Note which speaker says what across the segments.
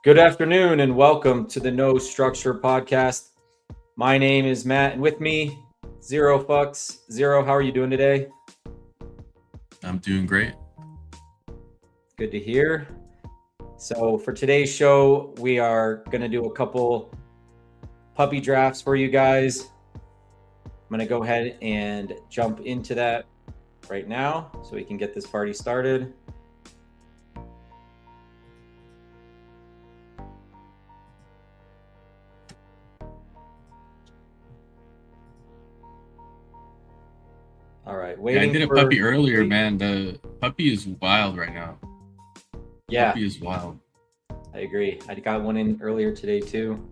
Speaker 1: Good afternoon and welcome to the No Structure Podcast. My name is Matt and with me, Zero Fucks. Zero, how are you doing today?
Speaker 2: I'm doing great.
Speaker 1: Good to hear. So for today's show, we are going to do a couple puppy drafts for you guys. I'm going to go ahead and jump into that right now so we can get this party started. All right,
Speaker 2: I did a puppy earlier, man. The puppy is wild right now.
Speaker 1: Yeah,
Speaker 2: puppy is wild.
Speaker 1: I agree. I got one in earlier today too.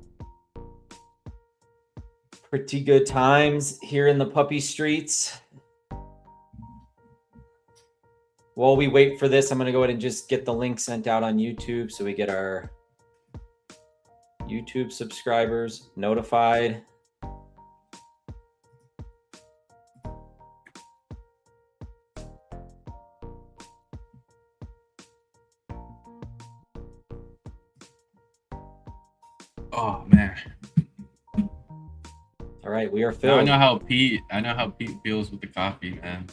Speaker 1: Pretty good times here in the puppy streets. While we wait for this, I'm going to go ahead and just get the link sent out on YouTube so we get our YouTube subscribers notified.
Speaker 2: Oh man.
Speaker 1: All right, we are filled.
Speaker 2: I know how Pete feels with the coffee, man.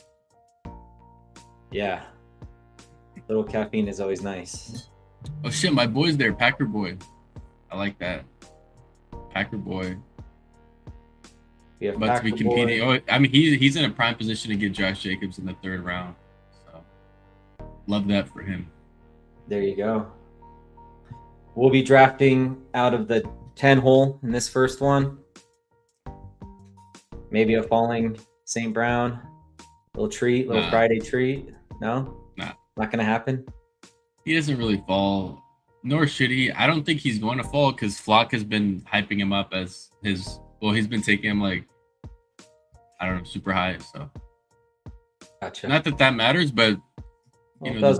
Speaker 1: Yeah. Little caffeine is always nice.
Speaker 2: Oh shit, my boy's there, Packer boy. I like that. Packer boy.
Speaker 1: We have
Speaker 2: about to be competing. Boy. Oh, I mean, he's in a prime position to get Josh Jacobs in the third round. So love that for him.
Speaker 1: There you go. We'll be drafting out of the 10 hole in this first one. Maybe a falling St. Brown. Little Friday treat. No?
Speaker 2: Nah.
Speaker 1: Not going to happen?
Speaker 2: He doesn't really fall, nor should he. I don't think he's going to fall because Flock has been hyping him up as he's been taking him like, I don't know, super high. So,
Speaker 1: gotcha.
Speaker 2: Not that matters, but the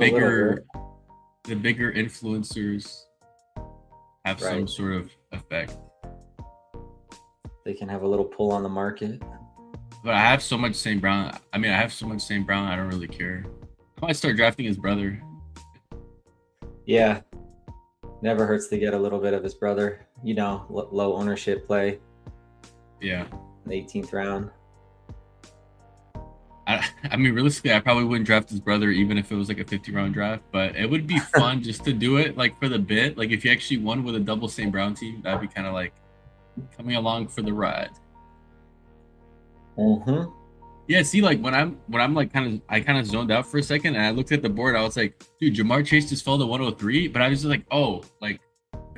Speaker 2: bigger influencers have some sort of effect.
Speaker 1: They can have a little pull on the market.
Speaker 2: But I have so much St. Brown. I don't really care. I might start drafting his brother.
Speaker 1: Yeah. Never hurts to get a little bit of his brother. Low ownership play.
Speaker 2: Yeah.
Speaker 1: The 18th round.
Speaker 2: I mean, realistically, I probably wouldn't draft his brother even if it was like a 50-round draft, but it would be fun just to do it like for the bit. Like if you actually won with a double St. Brown team, that'd be kind of like coming along for the ride.
Speaker 1: Mm-hmm.
Speaker 2: Yeah, see, like when I'm like I kind of zoned out for a second and I looked at the board, I was like, dude, Ja'Marr Chase just fell to 103, but I was just like, oh, like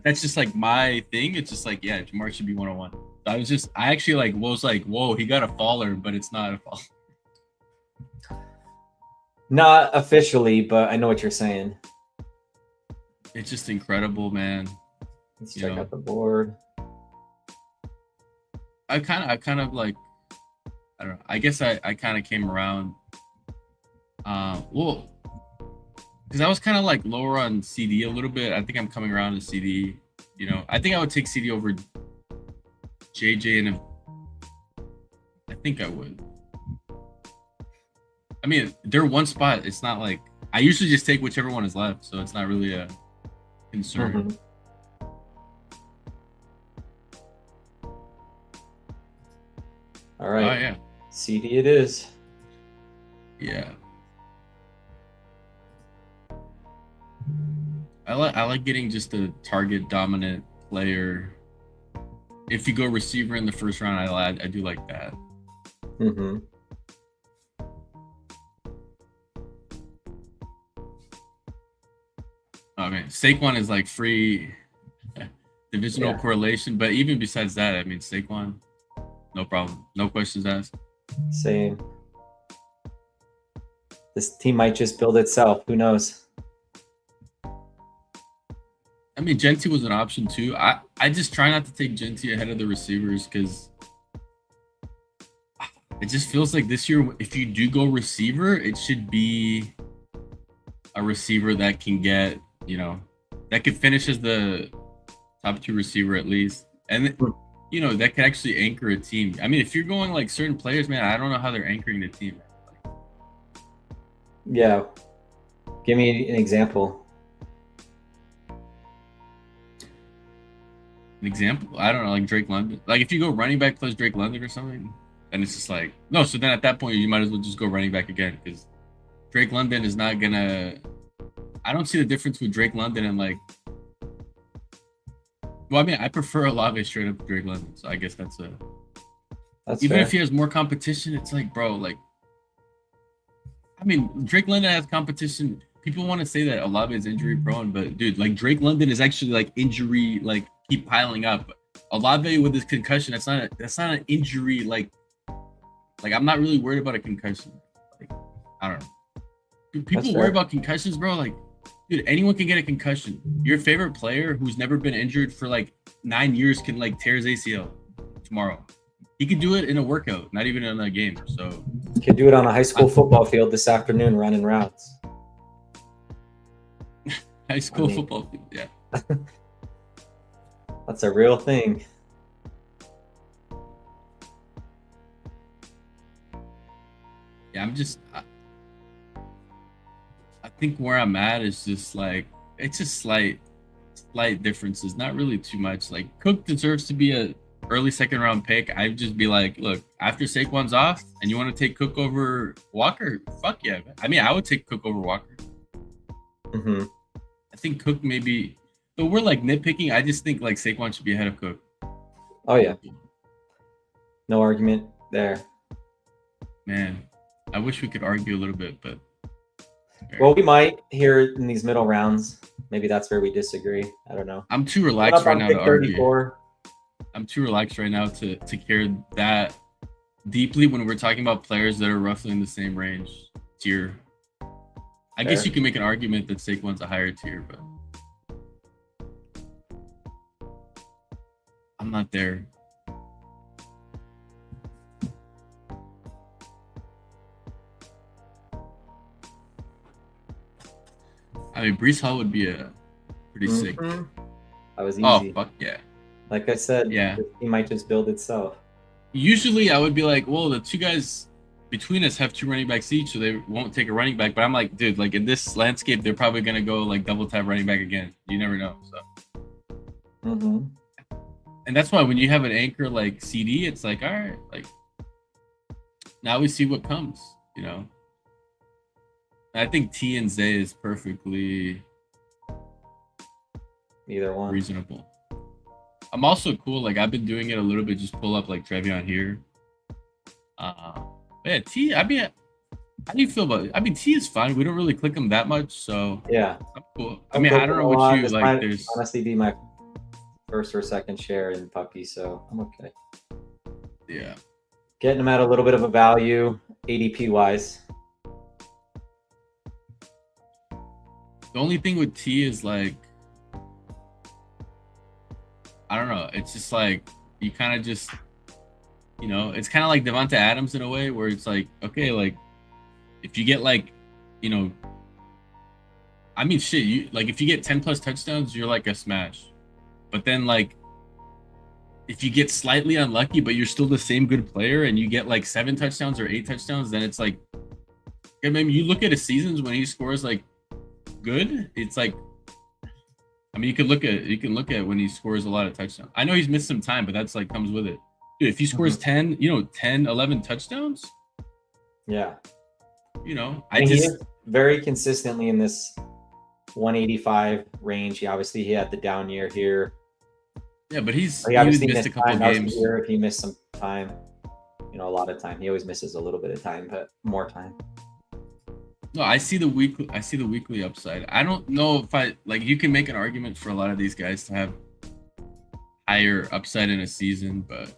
Speaker 2: that's just like my thing. It's just like, yeah, Ja'Marr should be 101. So I actually like was like, whoa, he got a faller, but it's not a fall.
Speaker 1: Not officially, but I know what you're saying.
Speaker 2: It's just incredible, man.
Speaker 1: Let's check out the board.
Speaker 2: I kind of like, I don't know. I guess I kind of came around. Well, because I was kind of like lower on CD a little bit. I think I'm coming around to CD. I think I would take CD over JJ, and I think I would. I mean, they're one spot. It's not like I usually just take whichever one is left, so it's not really a concern.
Speaker 1: Mm-hmm. All right.
Speaker 2: Oh yeah.
Speaker 1: CD it is.
Speaker 2: Yeah. I like getting just a target dominant player. If you go receiver in the first round, I do like that.
Speaker 1: Mm-hmm.
Speaker 2: Oh man, Saquon is like free divisional correlation, but even besides that, I mean Saquon, no problem, no questions asked.
Speaker 1: Same. This team might just build itself. Who knows?
Speaker 2: I mean, Gentry was an option too. I just try not to take Gentry ahead of the receivers because it just feels like this year, if you do go receiver, it should be a receiver that can get, that could finish as the top two receiver at least. And, that can actually anchor a team. I mean, if you're going like certain players, man, I don't know how they're anchoring the team.
Speaker 1: Yeah. Give me an example.
Speaker 2: an example. I don't know, like Drake London. Like if you go running back plus Drake London or something, then it's just like no. So then at that point, you might as well just go running back again because Drake London is not gonna. I don't see the difference with Drake London and like. Well, I mean, I prefer Olave straight up to Drake London, so I guess that's a.
Speaker 1: That's
Speaker 2: Even
Speaker 1: fair.
Speaker 2: if he has more competition, it's like, bro, like. I mean, Drake London has competition. People want to say that Olave is injury prone, but dude, like Drake London is actually like injury, like keep piling up. Olave with his concussion, that's not an injury. Like I'm not really worried about a concussion. Like I don't know. Dude, people
Speaker 1: That's
Speaker 2: worry
Speaker 1: fair.
Speaker 2: about concussions, bro. Like, dude, anyone can get a concussion. Your favorite player who's never been injured for like 9 years can like tear his ACL tomorrow. He could do it in a workout, not even in a game. So
Speaker 1: Could do it on a high school football field this afternoon, running routes.
Speaker 2: high school
Speaker 1: mean-
Speaker 2: football, yeah.
Speaker 1: That's a real thing.
Speaker 2: Yeah, I think where I'm at is just like it's just slight differences, not really too much. Like Cook deserves to be a early second round pick. I'd just be like, look, after Saquon's off and you want to take Cook over Walker, fuck yeah. Man. I mean, I would take Cook over Walker.
Speaker 1: Hmm.
Speaker 2: I think Cook maybe, but we're like nitpicking. I just think like Saquon should be ahead of Cook.
Speaker 1: Oh yeah, no argument there.
Speaker 2: Man, I wish we could argue a little bit, but
Speaker 1: Well, we might here in these middle rounds. Maybe that's where we disagree. I don't know.
Speaker 2: I'm too
Speaker 1: Coming
Speaker 2: relaxed
Speaker 1: up
Speaker 2: right
Speaker 1: on
Speaker 2: now
Speaker 1: pick
Speaker 2: to argue.
Speaker 1: 34.
Speaker 2: I'm too relaxed right now to care that deeply when we're talking about players that are roughly in the same range tier. I guess
Speaker 1: Fair.
Speaker 2: you can make an argument that Saquon's a higher tier, but I'm not there. I mean, Brees Hall would be a pretty sick.
Speaker 1: Mhm. That was easy.
Speaker 2: Oh, fuck yeah.
Speaker 1: Like I said,
Speaker 2: Yeah.
Speaker 1: the team might just build itself.
Speaker 2: Usually I would be like, well, the two guys between us have 2 running backs each, so they won't take a running back. But I'm like, dude, like in this landscape, they're probably gonna go like double tap running back again. You never know. So,
Speaker 1: Hmm.
Speaker 2: and that's why when you have an anchor like CD, it's like, all right, like now we see what comes. You know, I think T and Zay is perfectly
Speaker 1: Either one.
Speaker 2: reasonable. I'm also cool. Like I've been doing it a little bit. Just pull up like Trevion here. Yeah, T. I mean, how do you feel about it? I mean, T is fine. We don't really click him that much, so
Speaker 1: Yeah.
Speaker 2: I'm cool. I mean, I don't know what you
Speaker 1: This
Speaker 2: like.
Speaker 1: might
Speaker 2: There's
Speaker 1: honestly be my first or second share in puppy, so I'm okay.
Speaker 2: yeah.
Speaker 1: Getting them at a little bit of a value, ADP wise.
Speaker 2: The only thing with T is like, I don't know. It's just like you kind of just, you know, it's kind of like Devonta Adams in a way, where it's like, okay, like if you get like, you know, I mean, shit, you like if you get 10 plus touchdowns, you're like a smash. But then like, if you get slightly unlucky, but you're still the same good player, and you get like 7 touchdowns or 8 touchdowns, then it's like, I mean, you look at his seasons when he scores like good, it's like, I mean, you can look at when he scores a lot of touchdowns. I know he's missed some time, but that's like comes with it. Dude, if he scores 10, 11 touchdowns,
Speaker 1: Yeah.
Speaker 2: you know,
Speaker 1: I mean, he is very consistently in this 185 range. He had the down year here.
Speaker 2: yeah, but he
Speaker 1: Obviously
Speaker 2: missed a couple
Speaker 1: time. That was the
Speaker 2: games.
Speaker 1: year if he missed some time. A lot of time. He always misses a little bit of time, but more time.
Speaker 2: No, I see the weekly upside. I don't know if I like you can make an argument for a lot of these guys to have higher upside in a season, but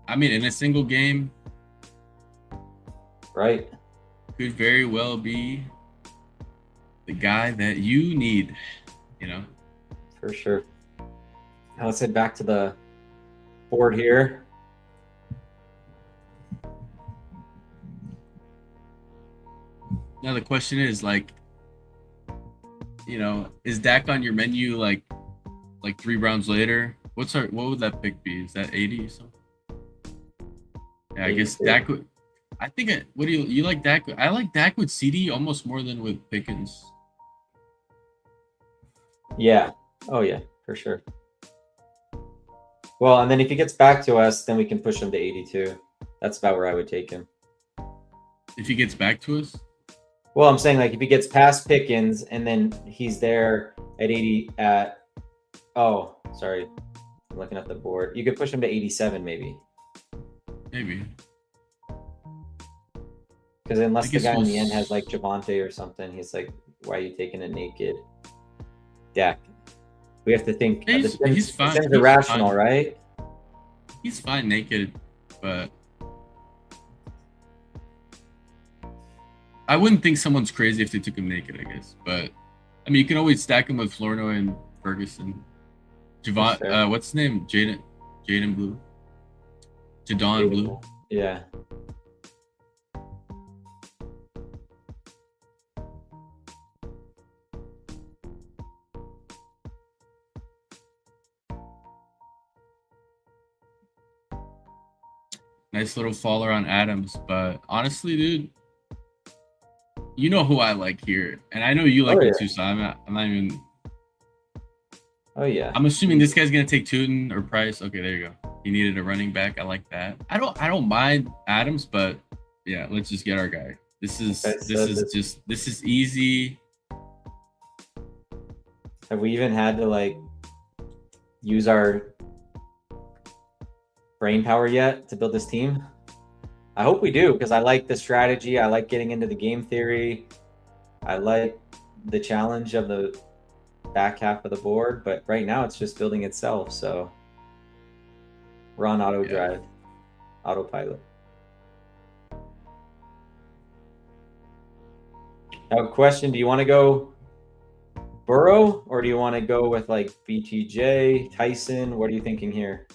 Speaker 2: I mean in a single game
Speaker 1: Right.
Speaker 2: could very well be the guy that you need, you know.
Speaker 1: For sure. Now let's head back to the board here.
Speaker 2: Now the question is like, you know, is Dak on your menu like 3 rounds later? What would that pick be? Is that 80 or something? Yeah, I guess
Speaker 1: 82.
Speaker 2: Dak would. I think what do you like Dak? I like Dak with CD almost more than with Pickens.
Speaker 1: Yeah. Oh yeah, for sure. Well, and then if he gets back to us, then we can push him to 82. That's about where I would take him.
Speaker 2: If he gets back to us,
Speaker 1: Well, I'm saying like if he gets past Pickens and then he's there at 80 at oh, sorry. I'm looking at the board. You could push him to 87 maybe.
Speaker 2: maybe.
Speaker 1: Because unless
Speaker 2: I
Speaker 1: the
Speaker 2: guess
Speaker 1: guy in
Speaker 2: we'll
Speaker 1: the end
Speaker 2: s-
Speaker 1: has like Javante or something, he's like, why are you taking it naked? Dak. We have to think.
Speaker 2: He's fine.
Speaker 1: Sims
Speaker 2: He's
Speaker 1: irrational,
Speaker 2: fine.
Speaker 1: right?
Speaker 2: He's fine naked, but I wouldn't think someone's crazy if they took him naked, I guess. But I mean, you can always stack him with Florno and Ferguson.
Speaker 1: That's fair.
Speaker 2: What's his name? Jaden Blue. Jadon Blue.
Speaker 1: Yeah.
Speaker 2: Nice little faller on Adams, but honestly, dude, you know who I like here, and I know you like him
Speaker 1: yeah.
Speaker 2: too. So I'm not even.
Speaker 1: Oh yeah.
Speaker 2: I'm assuming this guy's gonna take Tootin or Price. Okay, there you go. He needed a running back. I like that. I don't mind Adams, but yeah, let's just get our guy. This is this is easy.
Speaker 1: Have we even had to like use our brain power yet to build this team? I hope we do, because I like the strategy. I like getting into the game theory. I like the challenge of the back half of the board, but right now it's just building itself. So we're on auto drive, autopilot. Now, question: do you want to go Burrow or do you want to go with like BTJ, Tyson? What are you thinking here?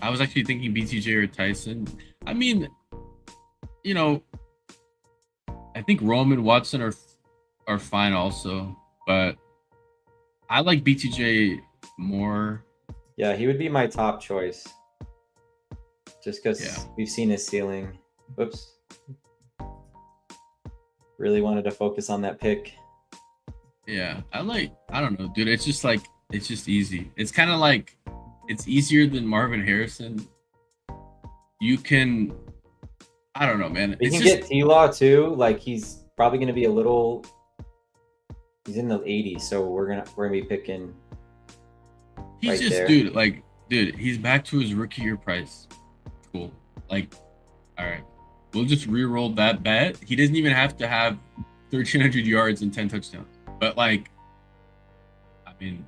Speaker 2: I was actually thinking BTJ or Tyson. I mean, you know, I think Roman Watson are fine also, but I like BTJ more.
Speaker 1: Yeah, he would be my top choice. Just because we've seen his ceiling. Whoops. Really wanted to focus on that pick.
Speaker 2: Yeah, I don't know, dude. It's just easy. It's kind of like it's easier than Marvin Harrison. You can, I don't know, man.
Speaker 1: You can get T-Law too. Like he's probably going to be a little. He's in the 80s, so we're gonna be picking.
Speaker 2: He's
Speaker 1: right
Speaker 2: just
Speaker 1: there.
Speaker 2: dude. He's back to his rookie year price. Cool. Like, all right, we'll just re-roll that bet. He doesn't even have to have 1,300 yards and 10 touchdowns. But like, I mean,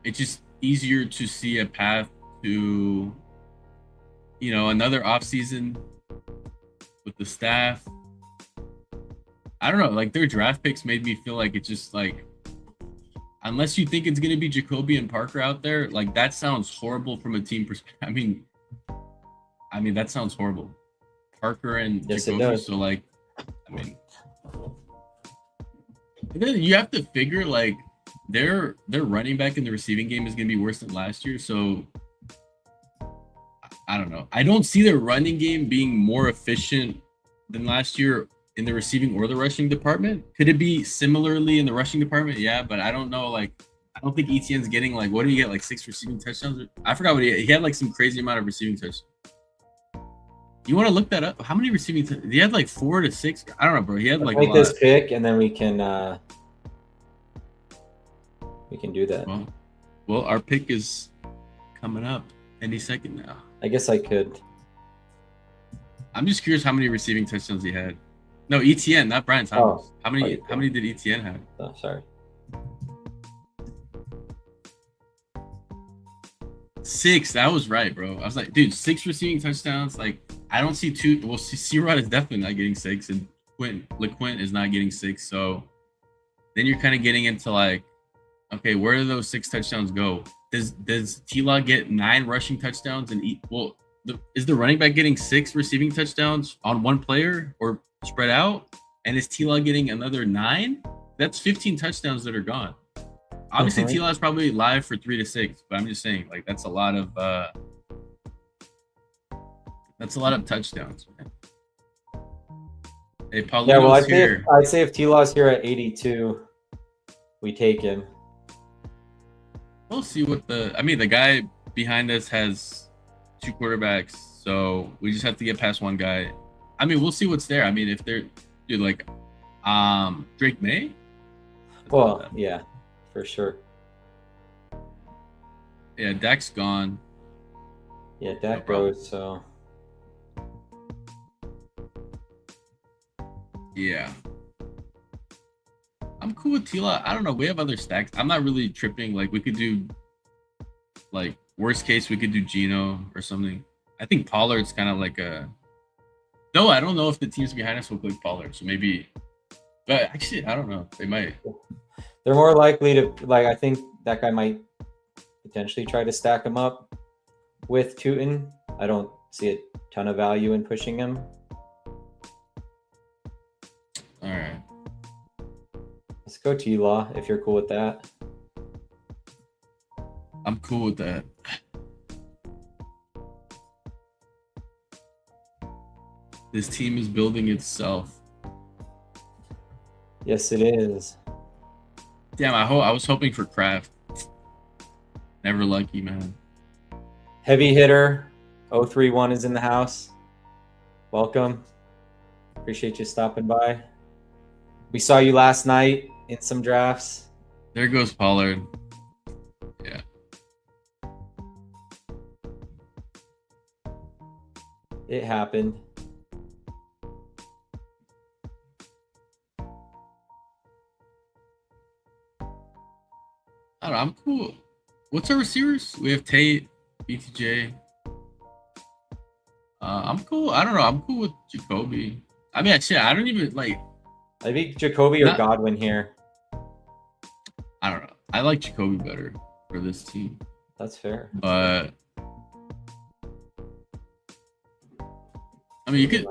Speaker 2: it's just easier to see a path to, you know, another offseason with the staff. I don't know, like their draft picks made me feel like it's just like, unless you think it's gonna be Jacoby and Parker out there, like that sounds horrible from a team perspective. I mean that sounds horrible. Parker and
Speaker 1: Yes,
Speaker 2: Jacoby.
Speaker 1: it does.
Speaker 2: So like, I mean, and then you have to figure like their running back in the receiving game is gonna be worse than last year. So I don't know. I don't see their running game being more efficient than last year in the receiving or the rushing department. Could it be similarly in the rushing department? Yeah, but I don't know. Like, I don't think Etienne's getting like, what do you get? Like 6 receiving touchdowns? I forgot what he had like some crazy amount of receiving touchdowns. You want to look that up? How many receiving? He had like 4 to 6. I don't know, bro. He had like
Speaker 1: Make
Speaker 2: a
Speaker 1: this
Speaker 2: lot.
Speaker 1: pick, and then we can do that.
Speaker 2: Well, our pick is coming up any second now.
Speaker 1: I guess I could.
Speaker 2: I'm just curious how many receiving touchdowns he had. No, Etienne, not Brian Thomas. How many did Etienne have?
Speaker 1: Oh, sorry.
Speaker 2: 6. That was right, bro. I was like, dude, 6 receiving touchdowns. Like, I don't see 2. Well, C-Rod is definitely not getting 6, and LeQuint is not getting 6. So then you're kind of getting into like, okay, where do those 6 touchdowns go? Does T-Law get 9 rushing touchdowns and is the running back getting 6 receiving touchdowns on one player or spread out? And is T-Law getting another 9? That's 15 touchdowns that are gone. Obviously, T-Law is probably live for 3 to 6, but I'm just saying, like, that's a lot of touchdowns, man. Hey, Paulino's
Speaker 1: yeah, well, I'd say if T-Law's here at 82, we take him.
Speaker 2: We'll see what the guy behind us has 2 quarterbacks, so we just have to get past one guy. I mean, we'll see what's there. I mean, if they're dude like Drake May.
Speaker 1: Well, yeah, for sure.
Speaker 2: Yeah, Dak's gone.
Speaker 1: Yeah, Dak goes, so
Speaker 2: yeah. I'm cool with Tila. I don't know. We have other stacks. I'm not really tripping. Like we could do like worst case, we could do Gino or something. I think Pollard's kind of like a no, I don't know if the teams behind us will click Pollard. So maybe but actually I don't know. They might.
Speaker 1: they're more likely to like. I think that guy might potentially try to stack him up with Tootin. I don't see a ton of value in pushing him.
Speaker 2: All right.
Speaker 1: Let's go T-Law if you're cool with that.
Speaker 2: I'm cool with that. This team is building itself.
Speaker 1: Yes, it is.
Speaker 2: Damn, I was hoping for Kraft. Never lucky, man.
Speaker 1: Heavy hitter 031 is in the house. Welcome. Appreciate you stopping by. We saw you last night in some drafts.
Speaker 2: There goes Pollard. Yeah.
Speaker 1: It happened.
Speaker 2: I don't know, I'm cool. What's our receivers? We have Tate, BTJ. I'm cool. I don't know. I'm cool with Jacoby. I mean, actually, I don't even like.
Speaker 1: I think Jacoby or Godwin here.
Speaker 2: I don't know. I like Jacoby better for this team.
Speaker 1: That's fair.
Speaker 2: But I mean, you could.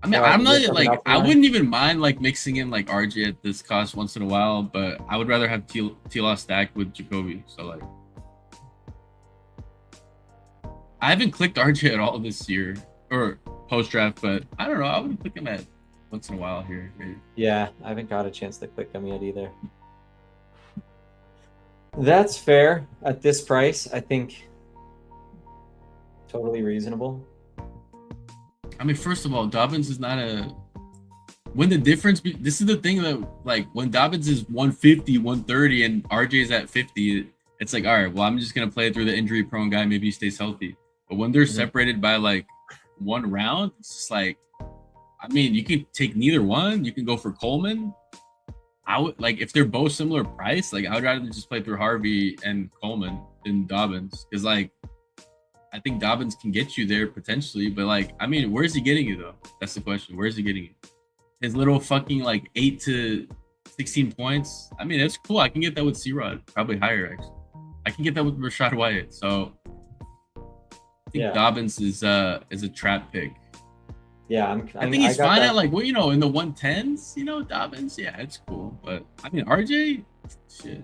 Speaker 2: I mean, I'm not like I wouldn't even mind like mixing in like RJ at this cost once in a while, but I would rather have T-Law stacked with Jacoby. So like, I haven't clicked RJ at all this year or post draft, but I don't know. I would click him at once in a while here. Maybe.
Speaker 1: Yeah, I haven't got a chance to click him yet either. That's fair at this price. I think totally reasonable.
Speaker 2: I mean, first of all, Dobbins is not a. When the difference, this is the thing that like when Dobbins is 150, 130, and RJ is at 50, it's like, all right, well, I'm just gonna play it through the injury prone guy. Maybe he stays healthy. But when they're separated by like 1 round, it's just like, I mean, you can take neither one. You can go for Coleman. I would like if they're both similar price. Like I would rather just play through Harvey and Coleman than Dobbins because like. I think Dobbins can get you there potentially, but like, I mean, where is he getting you though? That's the question. Where is he getting you? His little fucking like 8 to 16 points. I mean, it's cool. I can get that with C-Rod, probably higher actually. I can get that with Rashad White. So I think Dobbins is a trap pick.
Speaker 1: Yeah,
Speaker 2: I think he's fine at like well, you know, in the 110s. You know, Dobbins. Yeah, it's cool. But I mean, RJ, shit.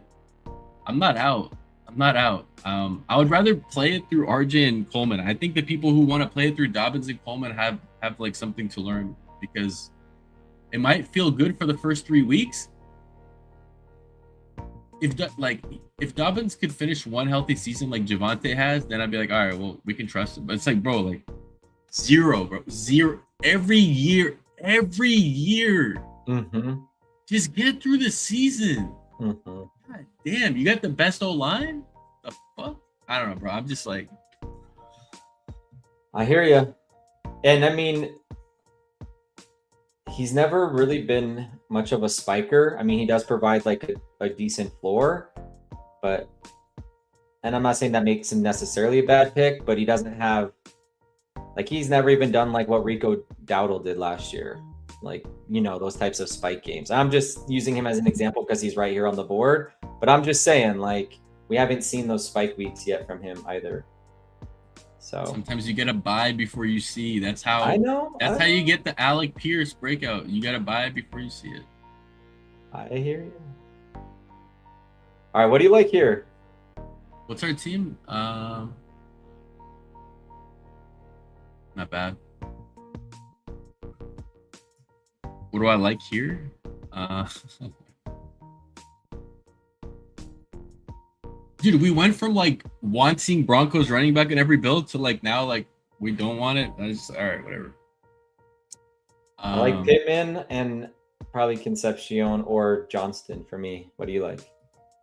Speaker 2: I'm not out. I would rather play it through RJ and Coleman. I think the people who want to play it through Dobbins and Coleman have like something to learn because it might feel good for the first 3 weeks. If Dobbins could finish one healthy season like Javonte has, then I'd be like, all right, well, we can trust him. But it's like, bro, like zero every year.
Speaker 1: Mm-hmm.
Speaker 2: Just get through the season.
Speaker 1: Mm-hmm.
Speaker 2: God damn, you got the best O-line? The fuck? I don't know, bro. I'm just like...
Speaker 1: I hear you. And I mean, he's never really been much of a spiker. I mean, he does provide like a decent floor, but... And I'm not saying that makes him necessarily a bad pick, but he doesn't have... Like, he's never even done like what Rico Dowdle did last year. Like, you know, those types of spike games. I'm just using him as an example because he's right here on the board. But I'm just saying, like, we haven't seen those spike weeks yet from him either. So
Speaker 2: sometimes you get a buy before you see. That's how
Speaker 1: I know.
Speaker 2: That's how you get the Alec Pierce breakout. You gotta buy it before you see it.
Speaker 1: I hear you. All right, what do you like here?
Speaker 2: What's our team? Not bad. What do I like here? Dude, we went from like wanting Broncos running back in every build to like now like we don't want it. That's all right, whatever.
Speaker 1: I like Pittman and probably Concepcion or Johnston for me. What do you like?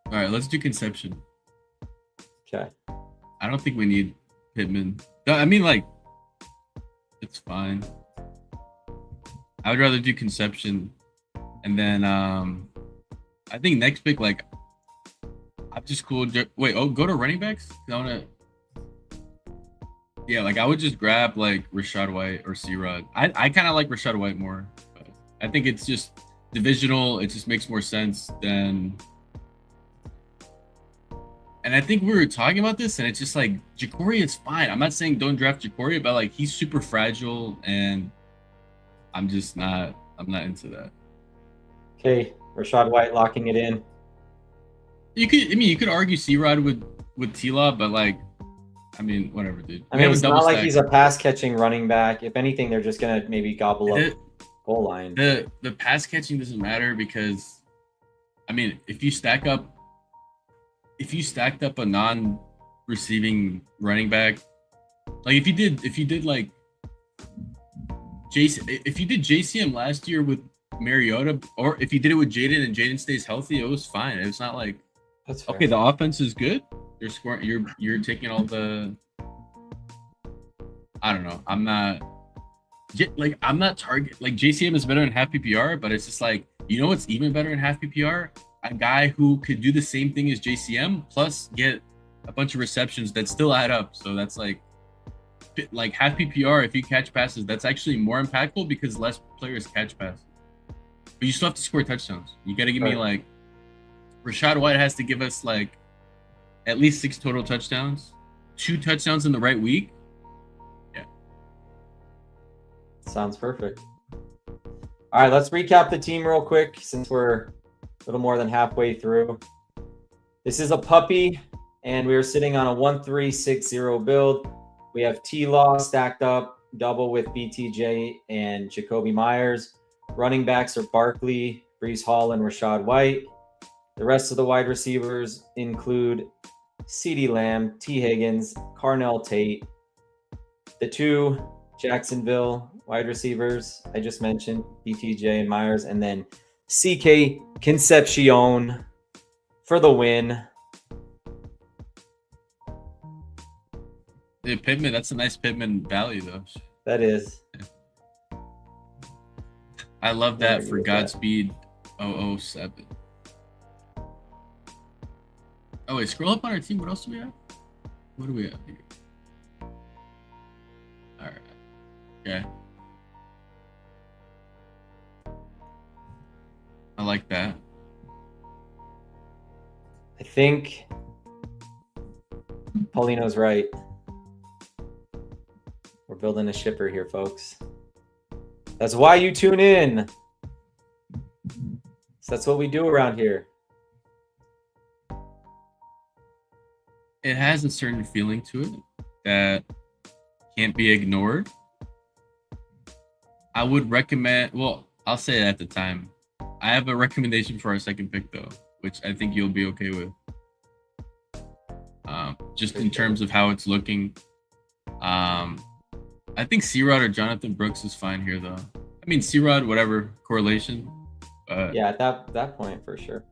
Speaker 2: All right, let's do Conception.
Speaker 1: Okay.
Speaker 2: I don't think we need Pittman. No, I mean, like, it's fine. I would rather do Conception, and then I think next pick, like, I'm just cool. Wait, go to running backs. I wanna. Yeah, like I would just grab like Rashad White or C-Rod. I kind of like Rashad White more. But I think it's just divisional. It just makes more sense than. And I think we were talking about this, and it's just like Jacory is fine. I'm not saying don't draft Jacory, but like he's super fragile, and I'm not into that.
Speaker 1: Okay, Rashad White locking it in.
Speaker 2: You could argue C-Rod with T-Law, but like, I mean, whatever, dude.
Speaker 1: I mean, it's not like he's a pass catching running back. If anything, they're just gonna maybe gobble up goal line.
Speaker 2: The pass catching doesn't matter because, I mean, if you stacked up a non-receiving running back, like if you did like if you did JCM last year with Mariota, or if you did it with Jaden and Jaden stays healthy, it was fine. It's not like
Speaker 1: that's fair.
Speaker 2: Okay. The offense is good. You're scoring. You're taking all the. I don't know. I'm not target like JCM is better in half PPR, but it's just like what's even better in half PPR? A guy who could do the same thing as JCM plus get a bunch of receptions that still add up. So that's like half PPR. If you catch passes, that's actually more impactful because less players catch passes. But you still have to score touchdowns. You got to give me like Rashad White has to give us like at least 6 total touchdowns, 2 touchdowns in the right week. Yeah.
Speaker 1: Sounds perfect. All right, let's recap the team real quick since we're a little more than halfway through. This is a puppy, and we are sitting on a 1-3-6-0 build. We have T-Law stacked up, double with BTJ and Jakobi Meyers. Running backs are Barkley, Breece Hall, and Rashad White. The rest of the wide receivers include CeeDee Lamb, T. Higgins, Carnell Tate. The 2 Jacksonville wide receivers I just mentioned, BTJ and Myers, and then CK Concepcion for the win.
Speaker 2: Yeah, Pittman, that's a nice Pittman value though.
Speaker 1: That is.
Speaker 2: I love that for Godspeed 007. Oh wait, scroll up on our team. What else do we have? What do we have here? All right. Okay. I like that.
Speaker 1: I think Paulino's right. We're building a shipper here, folks. That's why you tune in. So that's what we do around here.
Speaker 2: It has a certain feeling to it that can't be ignored. I would recommend, well, I'll say it at the time. I have a recommendation for our second pick, though, which I think you'll be okay with. Just in terms of how it's looking. I think C-Rod or Jonathan Brooks is fine here, though. I mean, C-Rod, whatever, correlation.
Speaker 1: Yeah, at that point, for sure.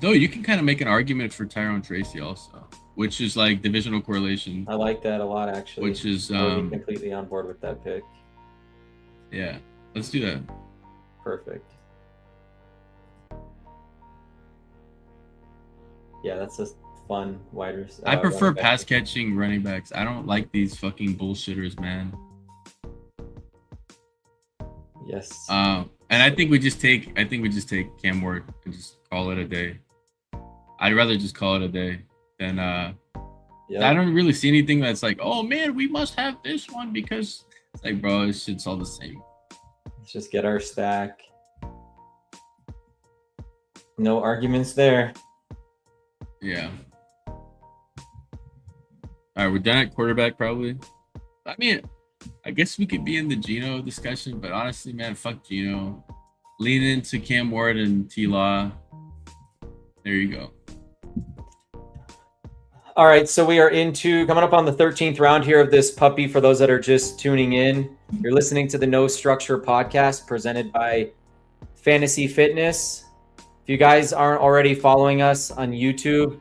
Speaker 2: Though you can kind of make an argument for Tyrone Tracy also, which is like divisional correlation.
Speaker 1: I like that a lot, actually.
Speaker 2: Which is
Speaker 1: I'll be completely on board with that pick.
Speaker 2: Yeah, let's do that.
Speaker 1: Perfect. Yeah, that's just fun wide receiver.
Speaker 2: I prefer pass catching running backs. I don't like these fucking bullshitters, man.
Speaker 1: Yes.
Speaker 2: And I think we just take Cam Ward and just call it a day. I'd rather just call it a day than I don't really see anything that's like, oh man, we must have this one because it's like, bro, this shit's all the same.
Speaker 1: Let's just get our stack. No arguments there.
Speaker 2: Yeah. All right, we're done at quarterback probably. I mean, I guess we could be in the Geno discussion, but honestly, man, fuck Geno. lean into Cam Ward and T-Law. There you go.
Speaker 1: All right, so we are coming up on the 13th round here of this puppy. For those that are just tuning in, you're listening to the No Structure podcast presented by Fantasy Fitness. If you guys aren't already following us on YouTube,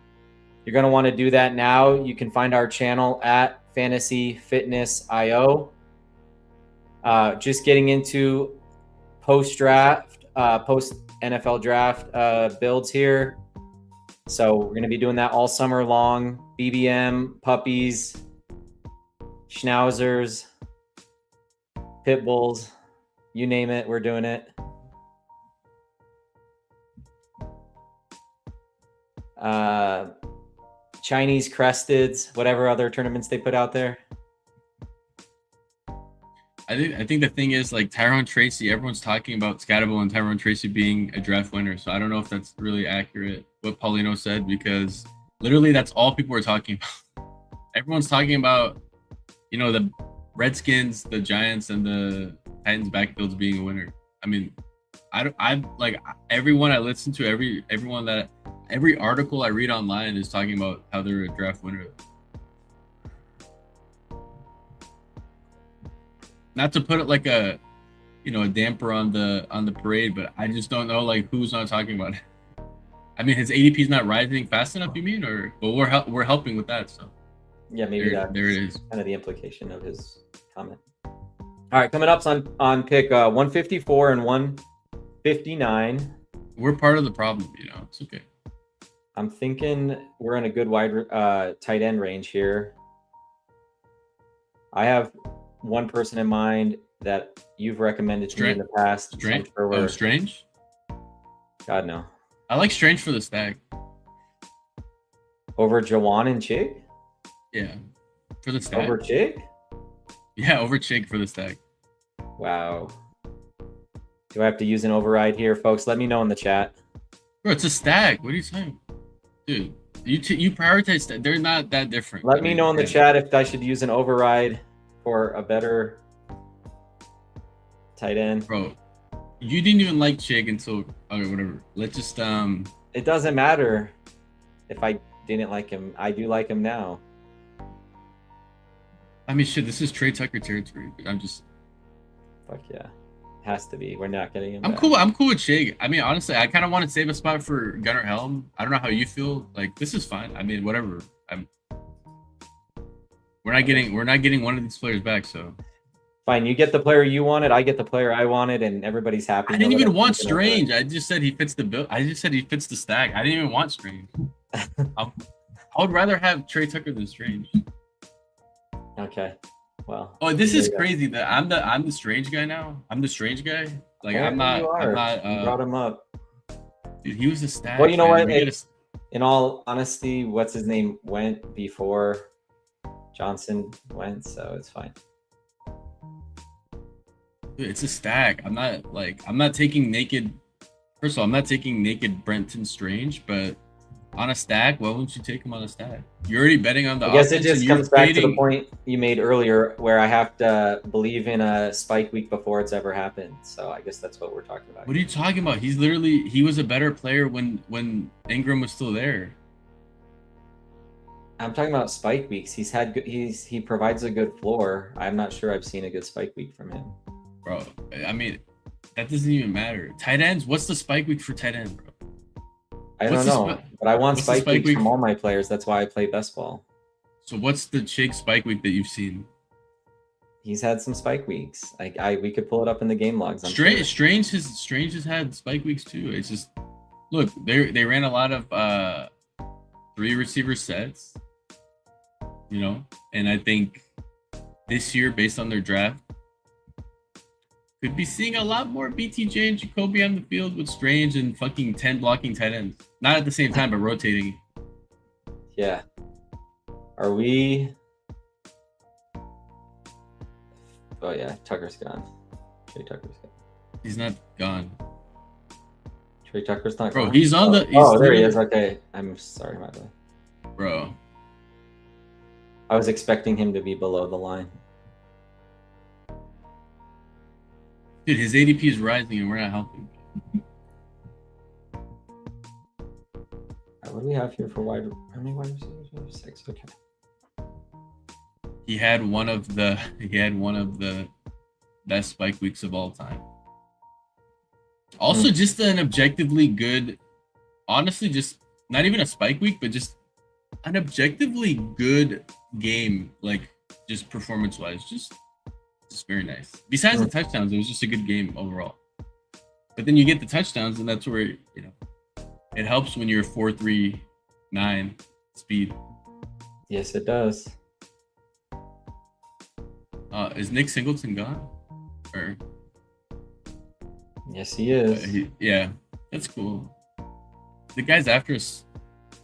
Speaker 1: you're going to want to do that now. You can find our channel at Fantasy Fitness IO. Just getting into post NFL draft builds here. So we're going to be doing that all summer long. BBM, puppies, schnauzers, pit bulls, you name it, we're doing it. Chinese cresteds, whatever other tournaments they put out there.
Speaker 2: I think the thing is, like, Tyrone Tracy, everyone's talking about Scatterable and Tyrone Tracy being a draft winner. So I don't know if that's really accurate, what Paulino said, because literally that's all people are talking about. Everyone's talking about, you know, the Redskins, the Giants, and the Titans backfields being a winner. I mean, I like everyone I listen to, every article I read online is talking about how they're a draft winner. Not to put it like a damper on the parade, but I just don't know like who's not talking about it. I mean, his ADP is not rising fast enough, you mean? Or well, we're helping with that, so
Speaker 1: yeah, maybe there it is. Kind of the implication of his comment. All right, coming up on pick 154 and 159.
Speaker 2: We're part of the problem, it's okay.
Speaker 1: I'm thinking we're in a good wide tight end range here. I have one person in mind that you've recommended to me in the past.
Speaker 2: Strange?
Speaker 1: God, no.
Speaker 2: I like Strange for the stack.
Speaker 1: Over Jawan and Chig?
Speaker 2: Yeah. For the stack.
Speaker 1: Over Chig?
Speaker 2: Yeah, over Chig for the stack.
Speaker 1: Wow. Do I have to use an override here, folks? Let me know in the chat.
Speaker 2: Bro, it's a stack. What are you saying? Dude, you prioritize that. They're not that different.
Speaker 1: Let me know in the chat if I should use an override for a better tight end.
Speaker 2: Bro, you didn't even like Chig until whatever. Let's just
Speaker 1: It doesn't matter if I didn't like him. I do like him now.
Speaker 2: I mean, shit, this is Trey Tucker territory. I'm just
Speaker 1: fuck yeah. Has to be. We're not getting him.
Speaker 2: I'm cool with Chig. I mean, honestly, I kind of want to save a spot for Gunnar Helm. I don't know how you feel. Like, this is fine. I mean, whatever. We're not getting one of these players back, so
Speaker 1: fine. You get the player you wanted, I get the player I wanted, and everybody's happy.
Speaker 2: I didn't even want Strange. I just said he fits the bill. I just said he fits the stack. I didn't even want Strange. I would rather have Trey Tucker than Strange.
Speaker 1: Okay. Well.
Speaker 2: Oh, this is crazy that I'm the Strange guy now. I'm the Strange guy. Like,
Speaker 1: yeah,
Speaker 2: I'm not.
Speaker 1: You brought him up.
Speaker 2: Dude, he was a stack.
Speaker 1: Well, you know what? In all honesty, what's his name went before Johnson went, so it's fine.
Speaker 2: Dude, it's a stack. I'm not taking naked. First of all, I'm not taking naked Brenton Strange, but on a stack, why wouldn't you take him on a stack? You're already betting on the
Speaker 1: I guess it just comes back to the point you made earlier where I have to believe in a spike week before it's ever happened. So I guess that's what we're talking about.
Speaker 2: What are you talking about? He was a better player when Ingram was still there.
Speaker 1: I'm talking about spike weeks. He provides a good floor. I'm not sure I've seen a good spike week from him.
Speaker 2: Bro, I mean, that doesn't even matter. Tight ends, what's the spike week for tight end, bro?
Speaker 1: I don't know, but I want spike weeks from all my players. That's why I play best ball.
Speaker 2: So what's the Chig spike week that you've seen?
Speaker 1: He's had some spike weeks. We could pull it up in the game logs.
Speaker 2: Strange has had spike weeks too. It's just, look, they ran a lot of 3 receiver sets, and I think this year, based on their draft, could be seeing a lot more BTJ and Jacoby on the field with Strange and fucking 10 blocking tight ends. Not at the same time, but rotating.
Speaker 1: Yeah. Are we? Oh yeah, Tucker's gone. Trey Tucker's gone.
Speaker 2: He's not gone.
Speaker 1: Trey Tucker's not
Speaker 2: gone.
Speaker 1: Bro,
Speaker 2: he's on the...
Speaker 1: there he is. Okay. I'm sorry, my bad.
Speaker 2: Bro.
Speaker 1: I was expecting him to be below the line.
Speaker 2: Dude, his ADP is rising and we're not helping.
Speaker 1: we have here for wide? How many wide receivers? We have 6. Okay.
Speaker 2: He had one of the best spike weeks of all time. Also, just an objectively good, honestly, just not even a spike week, but just an objectively good game, like just performance wise, just very nice. Besides the touchdowns, it was just a good game overall. But then you get the touchdowns, and that's where it helps when you're 4.39 speed.
Speaker 1: Yes, it does.
Speaker 2: Is Nick Singleton gone? Or
Speaker 1: yes, he is.
Speaker 2: Yeah, that's cool. The guys after us,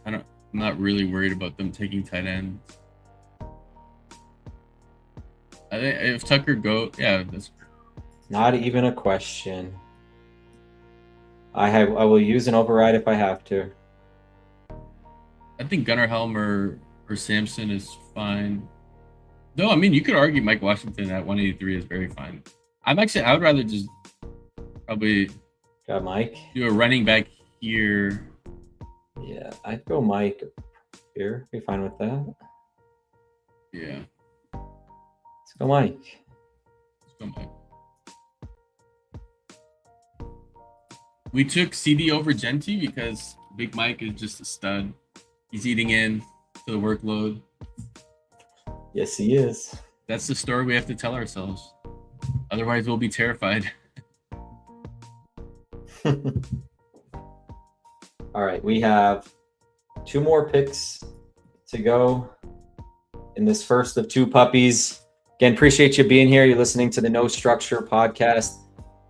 Speaker 2: I'm not really worried about them taking tight ends. I think if Tucker that's
Speaker 1: not even a question. I will use an override if I have to.
Speaker 2: I think Gunnar Helm or Samson is fine. No, I mean you could argue Mike Washington at 183 is very fine. I would rather just probably
Speaker 1: got Mike.
Speaker 2: Do a running back here.
Speaker 1: Yeah, I'd go Mike here. Be fine with that.
Speaker 2: Yeah.
Speaker 1: Let's go Mike.
Speaker 2: We took CD over Genty because Big Mike is just a stud. He's eating in to the workload.
Speaker 1: Yes, he is.
Speaker 2: That's the story we have to tell ourselves. Otherwise, we'll be terrified.
Speaker 1: All right, we have 2 more picks to go in this first of 2 puppies. Again, appreciate you being here. You're listening to the No Structure podcast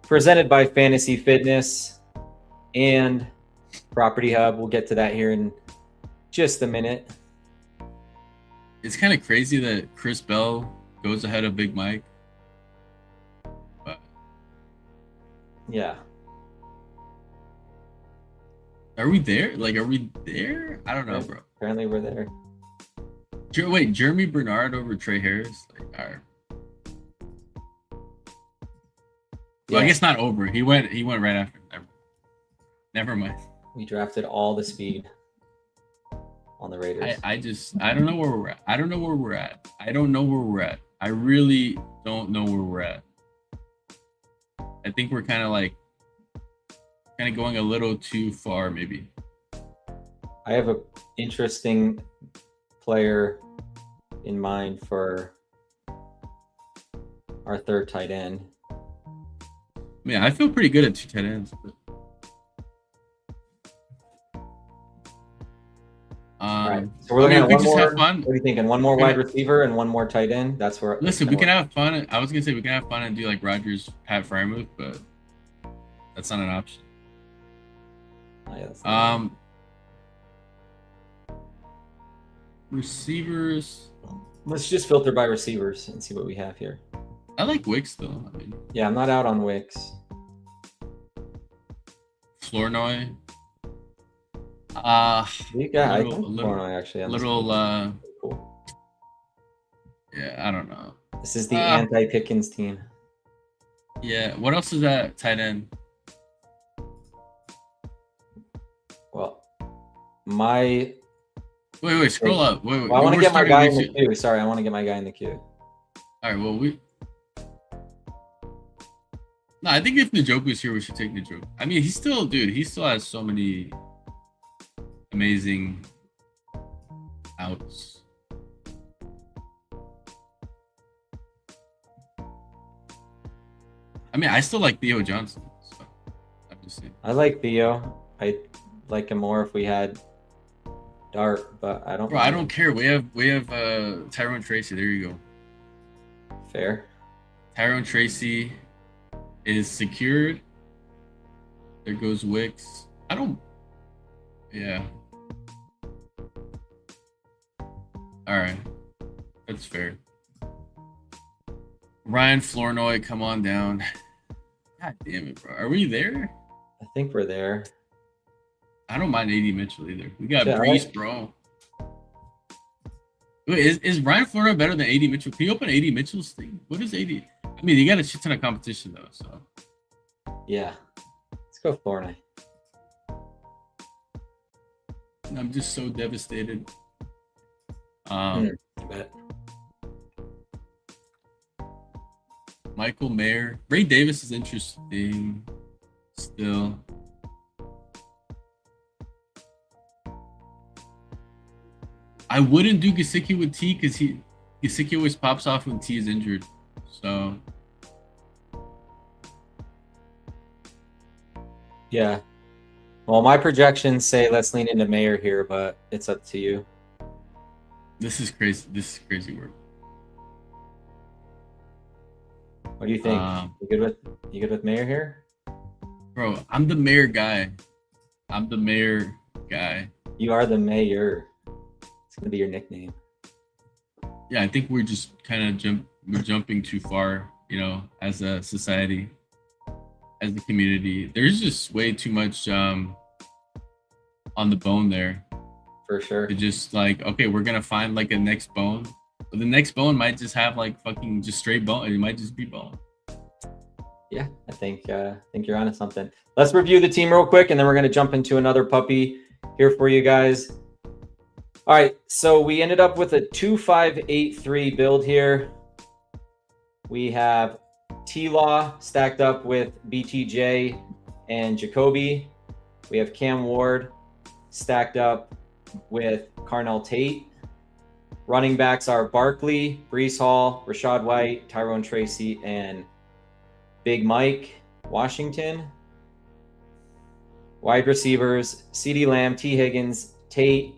Speaker 1: presented by Fantasy Fitness and Property Hub. We'll get to that here in just a minute.
Speaker 2: It's kind of crazy that Chris Bell goes ahead of Big Mike. But
Speaker 1: yeah.
Speaker 2: Are we there? Are we there? I don't know, bro.
Speaker 1: Apparently we're there.
Speaker 2: Wait, Jeremy Bernard over Trey Harris? Well, I guess not over. He went right after. Never mind.
Speaker 1: We drafted all the speed on the Raiders.
Speaker 2: I don't know where we're at. I don't know where we're at. I really don't know where we're at. I think we're kind of going a little too far, maybe.
Speaker 1: I have an interesting player in mind for our 3rd tight end.
Speaker 2: Man, I feel pretty good at 2 tight ends. But...
Speaker 1: All right. So we're looking at one more.
Speaker 2: Have fun.
Speaker 1: What are you thinking? One more wide receiver and one more tight end? That's where.
Speaker 2: Listen, we can have fun. I was going to say we can have fun and do like Rodgers, Pat Freiermuth, but that's not an option. Receivers.
Speaker 1: Let's just filter by receivers and see what we have here.
Speaker 2: I like Wicks though.
Speaker 1: Yeah, I'm not out on Wicks.
Speaker 2: Flournoy.
Speaker 1: Flournoy actually.
Speaker 2: Cool. Yeah, I don't know.
Speaker 1: This is the anti-Pickens team.
Speaker 2: Yeah. What else is that tight end?
Speaker 1: Well, my.
Speaker 2: Wait, scroll up. Wait.
Speaker 1: Well, I want to get my guy in the queue. Sorry, I want to get my guy in the queue.
Speaker 2: All right, well, No, I think if Njoku's here, we should take Njoku. I mean, he still has so many amazing outs. I mean, I still like Theo Johnson. So I'm just saying.
Speaker 1: I like Theo. I like him more if we had Dart, but I don't.
Speaker 2: Bro, I don't care. We have Tyrone Tracy. There you go.
Speaker 1: Fair.
Speaker 2: Tyrone Tracy is secured. There goes Wicks. Yeah. All right. That's fair. Ryan Flournoy, come on down. God damn it, bro. Are we there?
Speaker 1: I think we're there.
Speaker 2: I don't mind AD Mitchell either. We got Brees, bro. Wait, is Ryan Flournoy better than AD Mitchell? Can you open AD Mitchell's thing? What is AD? I mean, you got a shit ton of competition though, so.
Speaker 1: Yeah. Let's go Flournoy.
Speaker 2: I'm just so devastated.
Speaker 1: I bet.
Speaker 2: Michael Mayer, Ray Davis is interesting still. I wouldn't do Gesicki with T because Gesicki always pops off when T is injured. So
Speaker 1: Yeah. Well, my projections say let's lean into Mayer here, but it's up to you.
Speaker 2: this is crazy. This is crazy work.
Speaker 1: What do you think? You good with Mayer here?
Speaker 2: Bro, I'm the Mayer guy. I'm the Mayer guy.
Speaker 1: You are the Mayor. It's gonna be your nickname.
Speaker 2: Yeah, I think we're just kind of we're jumping too far, you know, as a society, as a community. There's just way too much on the bone there.
Speaker 1: For sure.
Speaker 2: To just like, okay, we're gonna find like a next bone. But the next bone might just have like fucking just straight bone. It might just be bone.
Speaker 1: Yeah, I think you're onto something. Let's review the team real quick, and then we're gonna jump into another puppy here for you guys. All right, so we ended up with a 2-5-8-3 build here. We have T-Law stacked up with BTJ and Jacoby. We have Cam Ward stacked up with Carnell Tate. Running backs are Barkley, Brees Hall, Rashad White, Tyrone Tracy, and Big Mike Washington. Wide receivers, CeeDee Lamb, T. Higgins, Tate,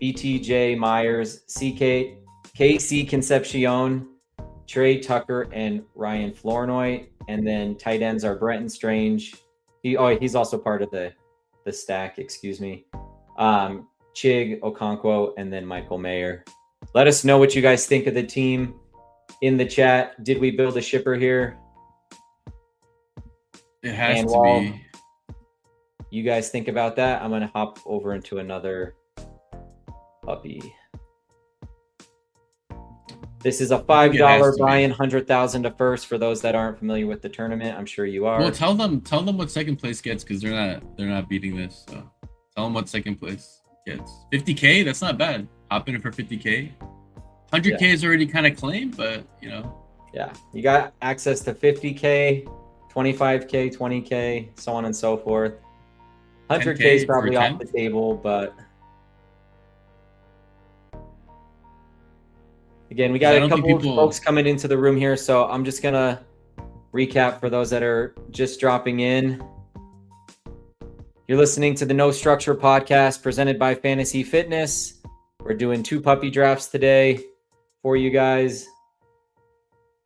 Speaker 1: BTJ Myers, KC Concepcion, Trey Tucker, and Ryan Flournoy. And then tight ends are Brenton Strange. He's also part of the stack, excuse me. Chig Okonkwo, and then Michael Mayer. Let us know what you guys think of the team in the chat. Did we build a shipper here?
Speaker 2: It has to be.
Speaker 1: You guys think about that. I'm going to hop over into another puppy. This is a $5 buy-in, 100,000 to first for those that aren't familiar with the tournament. I'm sure you are.
Speaker 2: Well, tell them what second place gets because they're not beating this. So tell them what second place gets. 50K, that's not bad. Hop in for 50K. 100K is already kind of claimed, but you know.
Speaker 1: Yeah, you got access to 50K, 25K, 20K, so on and so forth. 100K is probably off the table, but again, we got a couple of folks coming into the room here, so I'm just gonna recap for those that are just dropping in. You're listening to the No Structure podcast presented by Fantasy Fitness. We're doing 2 puppy drafts today for you guys.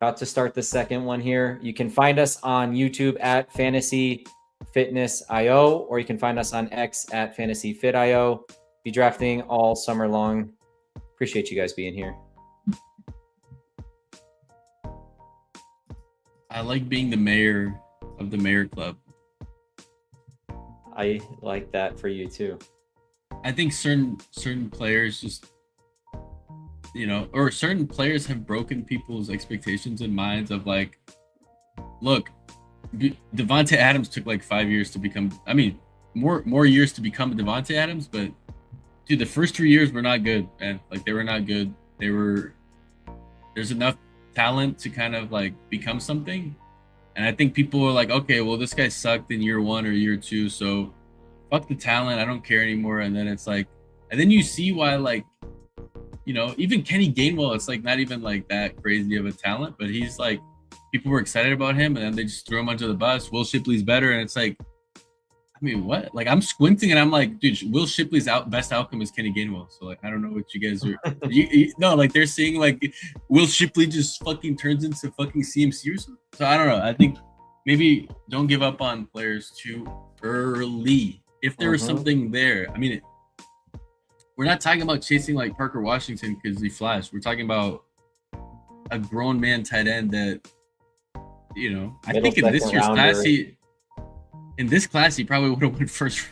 Speaker 1: About to start the second one here. You can find us on YouTube at Fantasy Fitness IO, or you can find us on X at Fantasy Fit IO. Be drafting all summer long. Appreciate you guys being here.
Speaker 2: I like being the mayor of the Mayor Club.
Speaker 1: I like that for you too.
Speaker 2: I think certain players just, you know, or certain players have broken people's expectations and minds of like, look, Devontae Adams took like 5 years to become, I mean, more years to become Devontae Adams, but dude, the first 3 years were not good, man. Like they were not good. There's enough talent to kind of like become something. And I think people are like, okay, well, this guy sucked in year 1 or year 2, so fuck the talent. I don't care anymore. And then it's like, and then you see why, like, you know, even Kenny Gainwell, it's like not even like that crazy of a talent, but he's like, people were excited about him and then they just threw him under the bus. Will Shipley's better. And it's like, I mean, what? Like, I'm squinting and I'm like, dude, Will Shipley's best outcome is Kenny Gainwell. So, like, I don't know what you guys are. No, like, they're saying, like, Will Shipley just fucking turns into fucking CMC or something. So, I don't know. I think maybe don't give up on players too early. If there was something there. I mean, we're not talking about chasing, like, Parker Washington because he flashed. We're talking about a grown man tight end that, you know, I think in this year's class, he probably would have went first,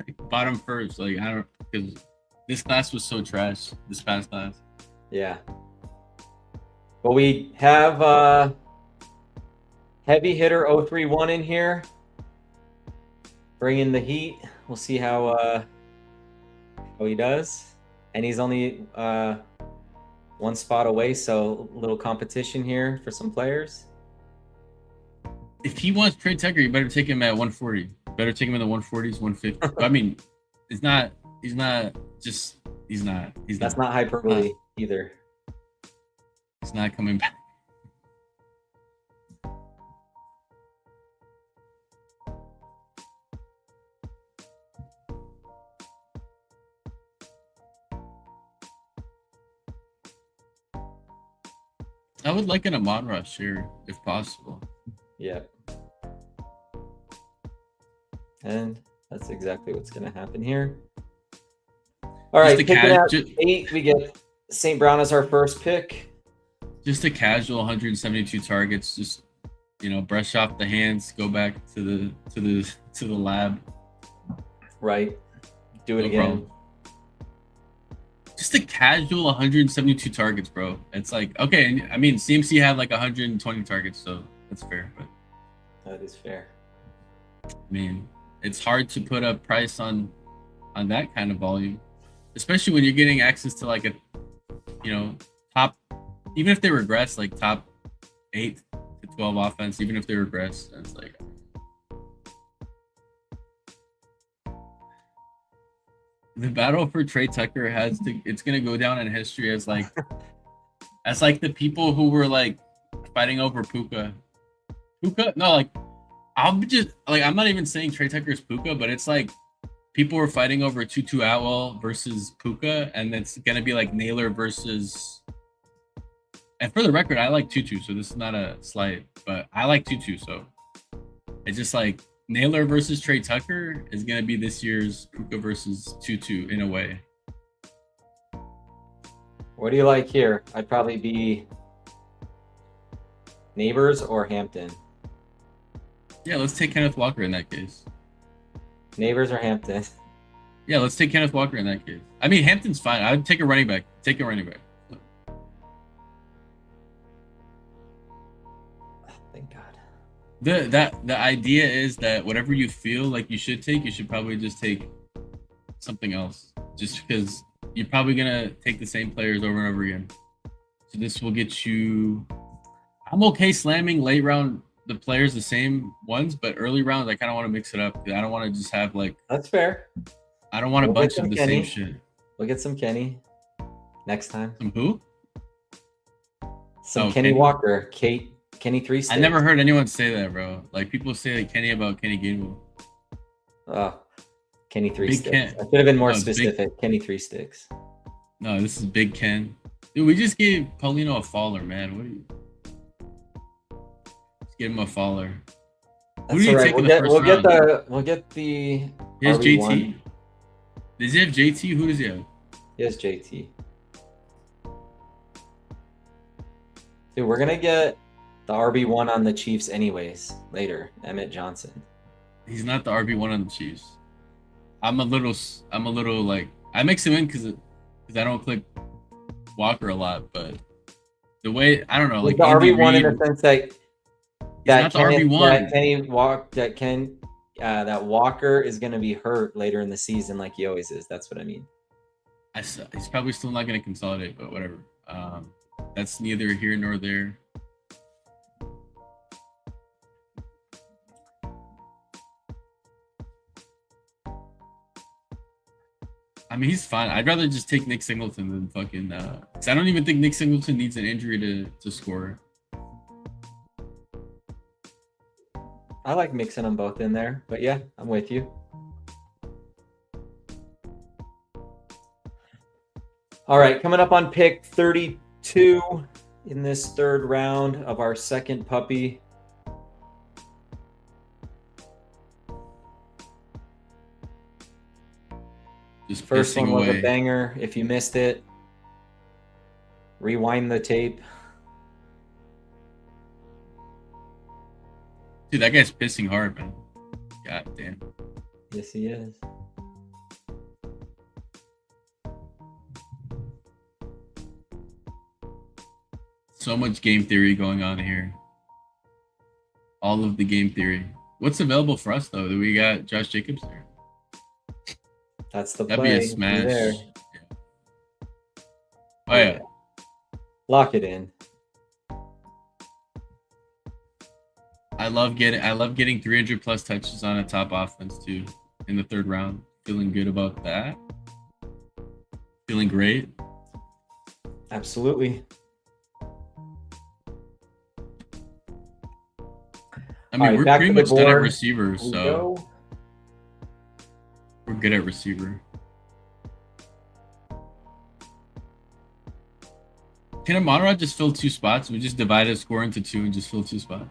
Speaker 2: like bottom first. Like, I don't, because this class was so trash, this past class.
Speaker 1: Yeah. Well, we have heavy hitter 031 in here, bringing the heat. We'll see how Oh, he does, and he's only one spot away. So a little competition here for some players.
Speaker 2: If he wants Trey Tucker, you better take him at 140. Better take him in the 140s, 150. I mean, it's not. He's not just. He's not. He's
Speaker 1: That's not hyperbole either.
Speaker 2: He's not coming back. I would like an Amon Rush here, if possible.
Speaker 1: Yeah. And that's exactly what's going to happen here. All right, picking at 8, we get St. Brown as our first pick.
Speaker 2: Just a casual 172 targets. Just brush off the hands, go back to the lab.
Speaker 1: Right. Do it again. Problem.
Speaker 2: Just a casual 172 targets, bro. It's like, okay, I mean, CMC had like 120 targets, so that's fair. But
Speaker 1: that is fair.
Speaker 2: I mean, it's hard to put a price on that kind of volume, especially when you're getting access to like a, top, even if they regress, like top 8 to 12 offense, even if they regress, it's like. The battle for Trey Tucker it's gonna go down in history as like the people who were like fighting over Puka. No, like I'm not even saying Trey Tucker's Puka, but it's like people were fighting over Tutu Atwell versus Puka, and it's gonna be like Naylor versus. And for the record, I like Tutu, so this is not a slight, but I like Tutu, so it's just like. Naylor versus Trey Tucker is going to be this year's Puka versus Tutu in a way.
Speaker 1: What do you like here? I'd probably be Neighbors or Hampton.
Speaker 2: Yeah, let's take Kenneth Walker in that case.
Speaker 1: Neighbors or Hampton?
Speaker 2: Yeah, let's take Kenneth Walker in that case. I mean, Hampton's fine. I'd take a running back. Take a running back.
Speaker 1: Thank God.
Speaker 2: The idea is that whatever you feel like you should take, you should probably just take something else. Just because you're probably gonna take the same players over and over again. So this will get you. I'm okay slamming late round the players the same ones, but early rounds I kind of want to mix it up. I don't want to just have like.
Speaker 1: That's fair.
Speaker 2: I don't want a bunch of the same shit.
Speaker 1: We'll get some Kenny next time.
Speaker 2: Some who?
Speaker 1: Some Kenny Walker. Kenny 3 sticks.
Speaker 2: I never heard anyone say that, bro. Like people say like Kenny about Kenny Gainwell.
Speaker 1: Oh, Kenny 3 sticks. I should have been more specific. Kenny 3 sticks.
Speaker 2: No, this is Big Ken. Dude, we just gave Paulino a faller, man. What are you? Just give him a faller.
Speaker 1: Who do you take in the first round? We'll get the.
Speaker 2: Here's JT. Does he have JT? Who does he have?
Speaker 1: He has JT. Dude, we're gonna get the RB1 on the Chiefs anyways later. Emmett Johnson.
Speaker 2: He's not the RB1 on the Chiefs. I'm a little like I mix him in because I don't click Walker a lot, but the way I don't know, like
Speaker 1: the RB1 in the sense that
Speaker 2: not the RB1.
Speaker 1: That Walker is going to be hurt later in the season, like he always is. That's what I mean.
Speaker 2: He's probably still not going to consolidate, but whatever. That's neither here nor there. I mean, he's fine. I'd rather just take Nick Singleton than fucking. Cause I don't even think Nick Singleton needs an injury to score.
Speaker 1: I like mixing them both in there, but yeah, I'm with you. All right, coming up on pick 32 in this third round of our second puppy.
Speaker 2: Just
Speaker 1: first one was a banger. If you missed it, rewind the tape.
Speaker 2: Dude, that guy's pissing hard, man. God damn.
Speaker 1: Yes, he is.
Speaker 2: So much game theory going on here. All of the game theory. What's available for us, though? We got Josh Jacobs there.
Speaker 1: That's the
Speaker 2: That'd
Speaker 1: play.
Speaker 2: be a
Speaker 1: Be
Speaker 2: smash.
Speaker 1: there.
Speaker 2: Yeah. Oh yeah.
Speaker 1: Lock it in.
Speaker 2: I love getting 300 plus touches on a top offense too in the third round. Feeling good about that. Feeling great.
Speaker 1: Absolutely.
Speaker 2: I mean,
Speaker 1: right,
Speaker 2: we're
Speaker 1: back
Speaker 2: pretty
Speaker 1: to the
Speaker 2: much done at
Speaker 1: board.
Speaker 2: receiver,
Speaker 1: We
Speaker 2: so
Speaker 1: go.
Speaker 2: we're good at receiver. Can Amon-Ra just fill 2 spots? We just divide a score into 2 and just fill 2 spots.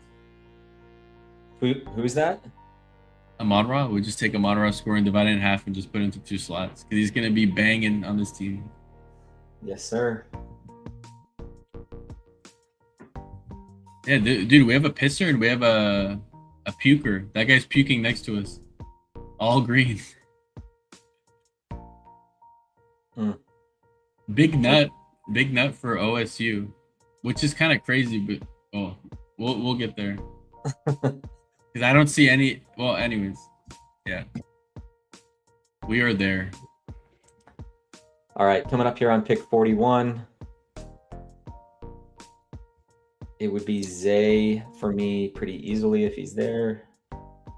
Speaker 1: Who's that?
Speaker 2: Amon-Ra. We just take Amon-Ra's score and divide it in half and just put it into 2 slots because he's gonna be banging on this team.
Speaker 1: Yes, sir.
Speaker 2: Yeah, dude, we have a pisser and we have a puker. That guy's puking next to us. All green. Big nut for OSU, which is kind of crazy, but we'll get there. Because I don't see any. Well, anyways, yeah, we are there.
Speaker 1: All right, coming up here on pick 41. It would be Zay for me pretty easily if he's there.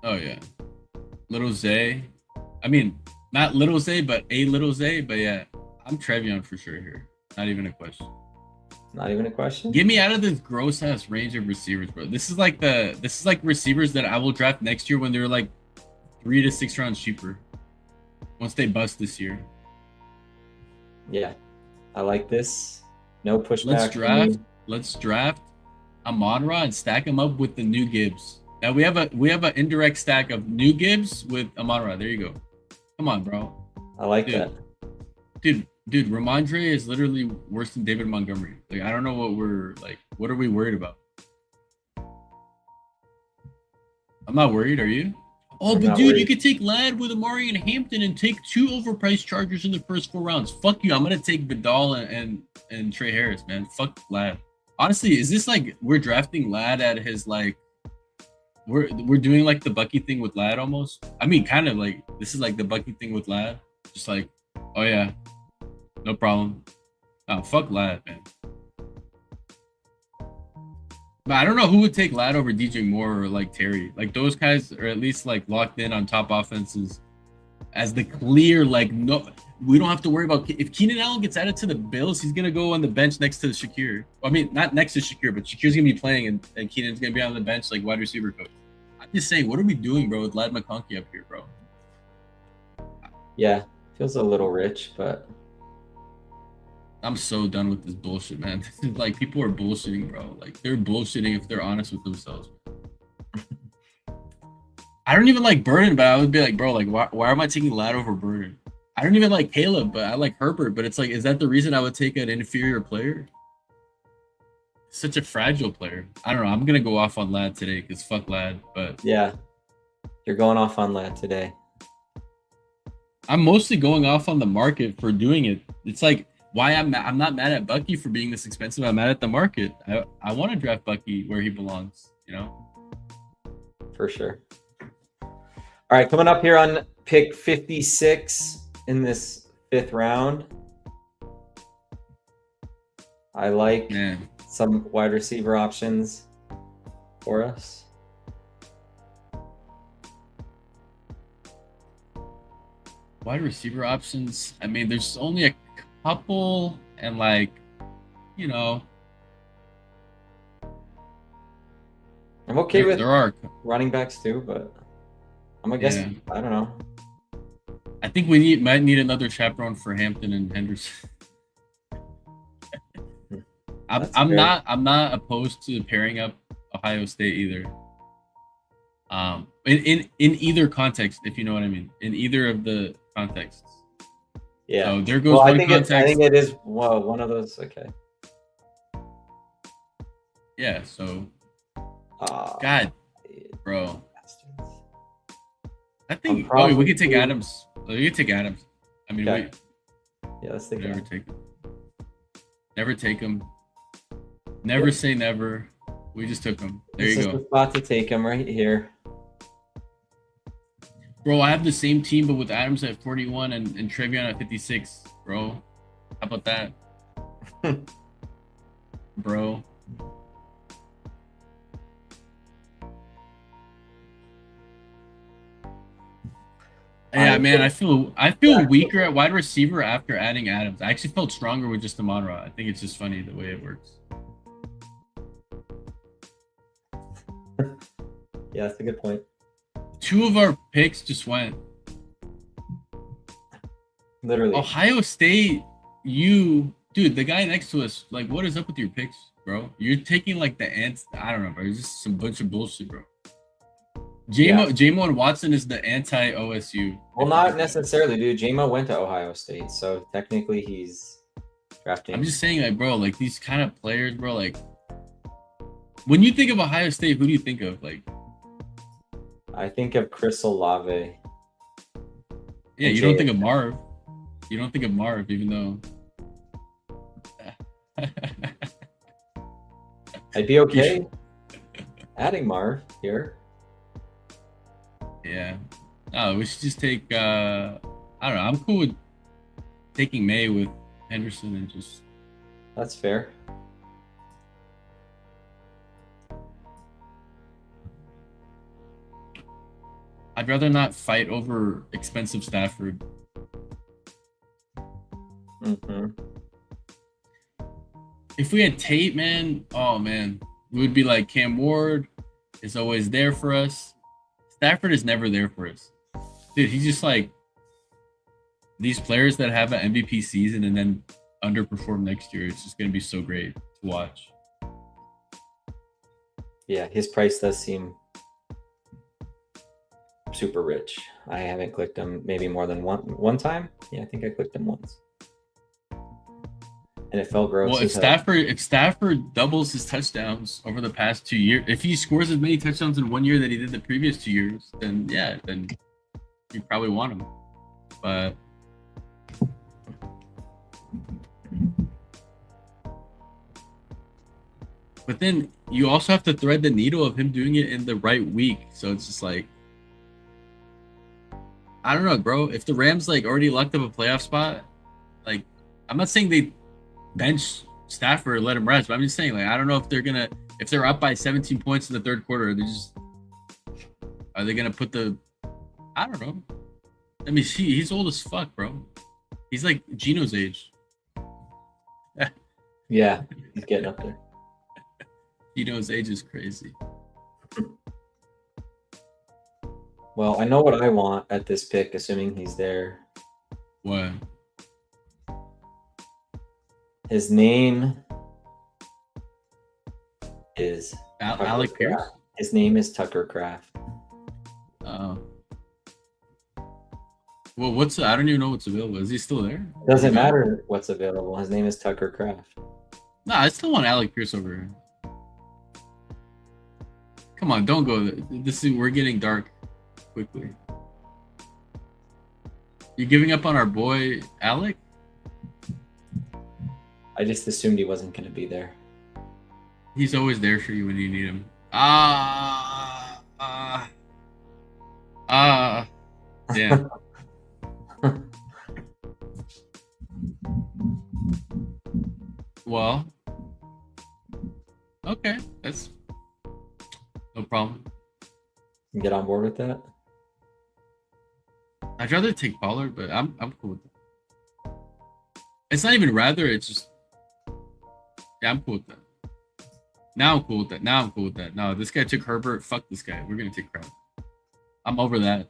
Speaker 2: Oh yeah, little Zay. I mean, not little Zay, but a little Zay. But yeah, I'm Trevion for sure here. Not even a question.
Speaker 1: Not even a question.
Speaker 2: Get me out of this gross ass range of receivers, bro. This is like receivers that I will draft next year when they're like 3 to 6 rounds cheaper. Once they bust this year.
Speaker 1: Yeah, I like this. No pushback.
Speaker 2: Let's draft Amon-Ra and stack him up with the new Gibbs. Now we have an indirect stack of new Gibbs with Amon-Ra. There you go. Come on, bro.
Speaker 1: I like that.
Speaker 2: Dude, Ramondre is literally worse than David Montgomery. Like, I don't know what are we worried about? I'm not worried, are you? Oh, but dude, you could take Ladd with Amari and Hampton and take 2 overpriced Chargers in the first 4 rounds. Fuck you. I'm gonna take Vidal and Trey Harris, man. Fuck Ladd. Honestly, is this like we're drafting Ladd at his like we're doing like the Bucky thing with Ladd almost? I mean, kind of like this is like the Bucky thing with Ladd. Just like, oh yeah, no problem. Oh, fuck Ladd, man. But I don't know who would take Ladd over DJ Moore or like Terry. Like those guys are at least like locked in on top offenses as the clear like no. We don't have to worry about if Keenan Allen gets added to the Bills, he's gonna go on the bench next to Shakir. I mean, not next to Shakir, but Shakir's gonna be playing and Keenan's gonna be on the bench like wide receiver coach. I'm just saying, what are we doing, bro, with Ladd McConkey up here, bro?
Speaker 1: Yeah, feels a little rich, but
Speaker 2: I'm so done with this bullshit, man. Like people are bullshitting, bro. Like they're bullshitting if they're honest with themselves. I don't even like Burden, but I would be like, bro, like why am I taking Ladd over Burden? I don't even like Caleb, but I like Herbert. But it's like, is that the reason I would take an inferior player? Such a fragile player. I don't know. I'm gonna go off on Ladd today because fuck Ladd. But
Speaker 1: yeah, you're going off on Ladd today.
Speaker 2: I'm mostly going off on the market for doing it. It's like why I'm not mad at Bucky for being this expensive. I'm mad at the market. I want to draft Bucky where he belongs. You know,
Speaker 1: for sure. All right, coming up here on pick 56 in this 5th round. I like some wide receiver options for us.
Speaker 2: Wide receiver options. I mean, there's only a couple, and like, you know,
Speaker 1: I'm okay with
Speaker 2: there are
Speaker 1: running backs too, but I'm gonna guess I don't know.
Speaker 2: I think we might need another chaperone for Hampton and Henderson. I'm not opposed to pairing up Ohio State either. In either context, if you know what I mean, in either of the contexts.
Speaker 1: Yeah.
Speaker 2: So there goes one context.
Speaker 1: I think it is one of those. Okay.
Speaker 2: Yeah. So. God, bro. I think. Oh, we could take Adams. We could take Adams. I mean,
Speaker 1: yeah, let's take
Speaker 2: never take him. Never take him. Never say never. We just took him. There you go.
Speaker 1: This is the spot to take him right here.
Speaker 2: Bro, I have the same team, but with Adams at 41 and Trevion at 56, bro. How about that? Bro. Yeah, man, I feel weaker at wide receiver after adding Adams. I actually felt stronger with just Amon-Ra. I think it's just funny the way it works.
Speaker 1: Yeah, that's a good point.
Speaker 2: 2 of our picks just went.
Speaker 1: Literally.
Speaker 2: Ohio State, dude, the guy next to us, like, what is up with your picks, bro? You're taking like the ants. I don't know, bro. It's just some bunch of bullshit, bro. Jamo Watson is the anti-OSU.
Speaker 1: Well, not necessarily, dude. Jamo went to Ohio State, so technically he's drafting.
Speaker 2: I'm just saying, like, bro, like these kind of players, bro, like when you think of Ohio State, who do you think of? Like,
Speaker 1: I think of Chris Olave.
Speaker 2: Yeah, you don't think of Marv. You don't think of Marv, even though
Speaker 1: I'd be okay adding Marv here.
Speaker 2: Yeah. Oh, we should just take I don't know. I'm cool with taking May with Henderson and just.
Speaker 1: That's fair.
Speaker 2: I'd rather not fight over expensive Stafford.
Speaker 1: Mm-hmm.
Speaker 2: If we had Tate, man, oh man, we would be like Cam Ward is always there for us. Stafford is never there for us. Dude, he's just like these players that have an MVP season and then underperform next year. It's just going to be so great to watch.
Speaker 1: Yeah, his price does seem super rich. I haven't clicked him maybe more than one time. Yeah, I think I clicked him once. And it felt gross.
Speaker 2: Well, if Stafford doubles his touchdowns over the past 2 years, if he scores as many touchdowns in 1 year that he did the previous 2 years, then yeah, then you probably want him. But then you also have to thread the needle of him doing it in the right week. So it's just like, I don't know, bro. If the Rams like already locked up a playoff spot, like I'm not saying they bench Stafford or let him rest, but I'm just saying, like, I don't know if they're up by 17 points in the third quarter, are they gonna put I don't know. I mean, he's old as fuck, bro. He's like Gino's age.
Speaker 1: Yeah, he's getting up there.
Speaker 2: Gino's age is crazy.
Speaker 1: Well, I know what I want at this pick, assuming he's there.
Speaker 2: What?
Speaker 1: His name is
Speaker 2: Alec Pierce.
Speaker 1: His name is Tucker Kraft.
Speaker 2: Oh. Well, I don't even know what's available. Is he still there?
Speaker 1: Doesn't matter what's available. His name is Tucker Kraft.
Speaker 2: Nah, I still want Alec Pierce over here. Come on, don't go there. We're getting dark quickly. You giving up on our boy Alec?
Speaker 1: I just assumed he wasn't going to be there.
Speaker 2: He's always there for you when you need him. Damn. Well, okay, that's no problem.
Speaker 1: Get on board with that.
Speaker 2: I'd rather take Pollard, but I'm cool with that. It's not even rather. It's just I'm cool with that. Now I'm cool with that. No, this guy took Herbert. Fuck this guy. We're gonna take Crowd. I'm over that.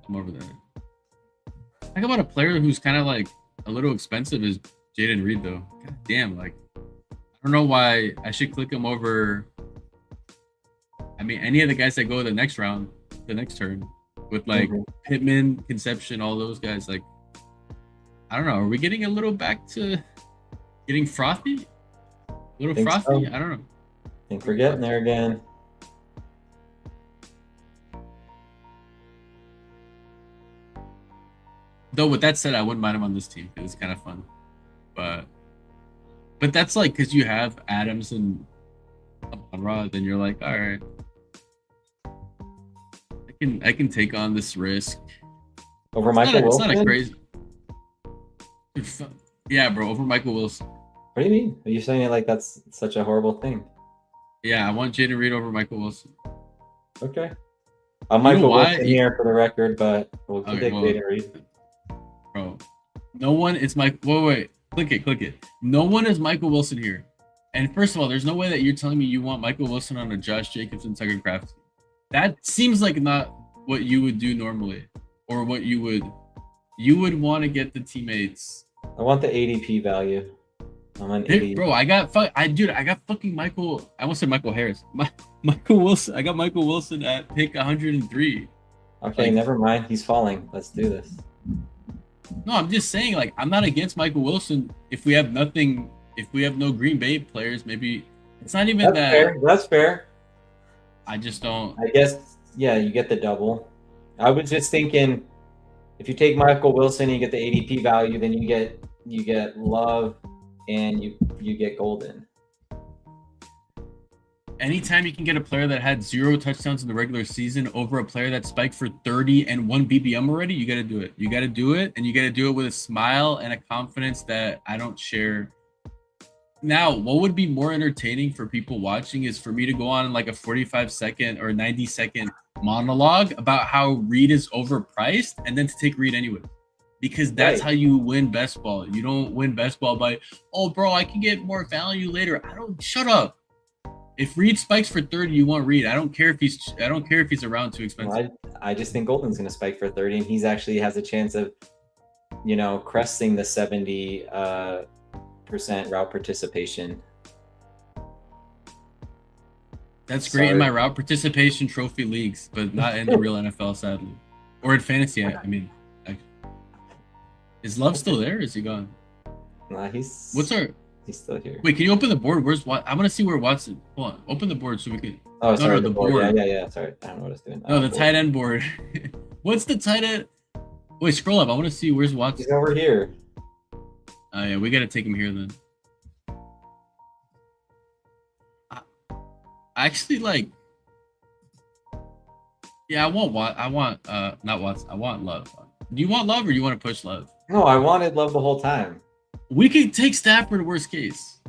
Speaker 2: Talk about a player who's kind of like a little expensive is Jaden Reed though. God damn, like I don't know why I should click him over. I mean, any of the guys that go the next round, the next turn, with like Pittman, Conception, all those guys. Like, I don't know. Are we getting a little back to getting frothy? A little frothy? So. I don't know.
Speaker 1: I think we're getting there again.
Speaker 2: Though with that said, I wouldn't mind him on this team because it's kind of fun. But that's like because you have Adams and Amon-Ra, then you're like, all right. I can take on this risk.
Speaker 1: Over Michael
Speaker 2: It's
Speaker 1: Wilson?
Speaker 2: not a crazy. Yeah, bro, over Michael Wilson.
Speaker 1: What do you mean? Are you saying it like that's such a horrible thing?
Speaker 2: Yeah, I want Jaden Reed over Michael Wilson.
Speaker 1: Okay. I'm Michael
Speaker 2: why?
Speaker 1: Wilson here for the record, but we'll
Speaker 2: Okay,
Speaker 1: take Jaden Reed.
Speaker 2: Bro, no one is Mike. Wait. Click it. No one is Michael Wilson here. And first of all, there's no way that you're telling me you want Michael Wilson on a Josh Jacobs and Tucker Craft. That seems like not what you would do normally, or what you would want to get the teammates.
Speaker 1: I want the ADP value. I'm an
Speaker 2: Dude, bro, I got fucking Michael. I almost said Michael Harris. Michael Wilson. I got Michael Wilson at pick 103.
Speaker 1: Okay,
Speaker 2: like,
Speaker 1: never mind. He's falling. Let's do this.
Speaker 2: No, I'm just saying, like, I'm not against Michael Wilson. If we have no Green Bay players, maybe it's not even
Speaker 1: That's fair. That's fair.
Speaker 2: I just don't.
Speaker 1: I guess, yeah, you get the double. I was just thinking, if you take Michael Wilson and you get the ADP value, then you get Love and you get Golden.
Speaker 2: Anytime you can get a player that had 0 touchdowns in the regular season over a player that spiked for 30 and 1 BBM already, you got to do it. You got to do it, and you got to do it with a smile and a confidence that I don't share. Now, what would be more entertaining for people watching is for me to go on like a 45-second or 90-second monologue about how Reed is overpriced, and then to take Reed anyway. Because that's how you win best ball. You don't win best ball by, oh, bro, I can get more value later. Shut up. If Reed spikes for 30, you want Reed. I don't care if he's around too expensive.
Speaker 1: Well, I just think Golden's going to spike for 30, and he's actually has a chance of, cresting the 70% route participation.
Speaker 2: That's great in my route participation trophy leagues, but not in the real NFL, sadly, or in fantasy. I mean, is Love still there? Or is he gone?
Speaker 1: Nah, he's still here.
Speaker 2: Wait, can you open the board? Where's Watson? I want to see where Watson. Hold on, open the board so we can.
Speaker 1: Oh, sorry, the board. Yeah. Sorry, I don't know what it's doing.
Speaker 2: No, the tight end board. What's the tight end? Wait, scroll up. I want to see where's Watson.
Speaker 1: He's over here.
Speaker 2: Oh yeah, we gotta take him here then. I actually like. Yeah, I want not Watson. I want Love. Do you want Love or do you want to push Love?
Speaker 1: No, I wanted Love the whole time.
Speaker 2: We could take Stafford worst case.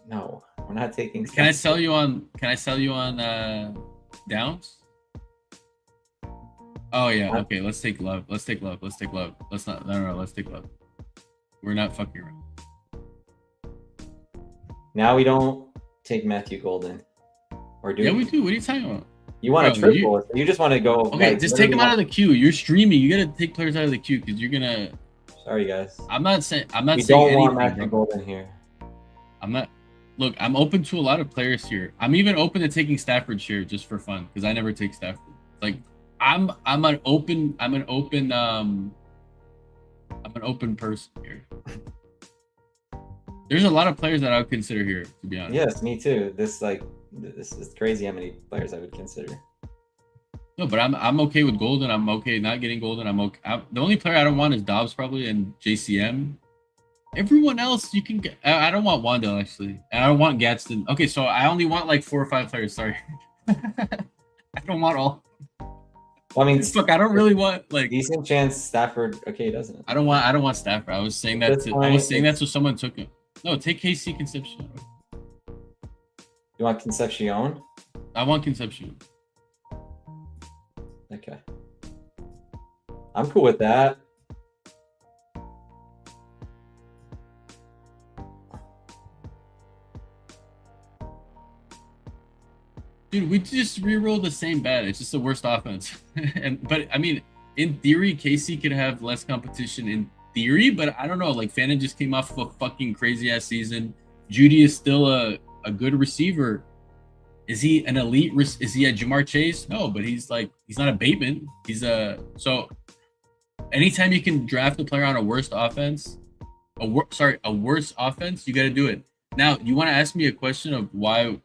Speaker 1: No, we're not taking Stafford.
Speaker 2: Can I sell you on Downs? Oh yeah, okay, let's take Love. Let's take Love. Let's take take Love. We're not fucking around.
Speaker 1: Now we don't take Matthew Golden. Or do
Speaker 2: we? Yeah, we do. What are you talking about?
Speaker 1: You want a triple. You just want to go.
Speaker 2: Okay, just take him out of the queue. You're streaming. You gotta take players out of the queue because you're gonna.
Speaker 1: Sorry, guys.
Speaker 2: I'm not saying.
Speaker 1: We don't want Matthew Golden here. I'm
Speaker 2: not. Look, I'm open to a lot of players here. I'm even open to taking Stafford share just for fun because I never take Stafford. Like, I'm an open person here. There's a lot of players that I would consider here, to be honest.
Speaker 1: Yes, me too. This is crazy how many players I would consider.
Speaker 2: No, but I'm okay with Golden. I'm okay not getting Golden. I'm okay. The only player I don't want is Dobbs probably and JCM. Everyone else you can get. I don't want Wandale actually. And I don't want Gadsden. Okay, so I only want like 4 or 5 players. Sorry. I don't want all.
Speaker 1: Well, I mean,
Speaker 2: look, I don't really want like
Speaker 1: decent chance Stafford. Okay, doesn't it?
Speaker 2: I don't want Stafford. I was saying that. I was saying that so someone took him. No, take KC Concepcion.
Speaker 1: You want Concepcion?
Speaker 2: I want Concepcion.
Speaker 1: Okay. I'm cool with that.
Speaker 2: Dude, we just re-rolled the same bet. It's just the worst offense. But I mean, in theory, KC could have less competition in theory, but I don't know. Like, Fannin just came off of a fucking crazy ass season. Judy is still a good receiver. Is he an elite? Is he a Jamar Chase? No, but he's not a Bateman. So anytime you can draft a player on a worse offense, you got to do it. Now, you want to ask me a question of why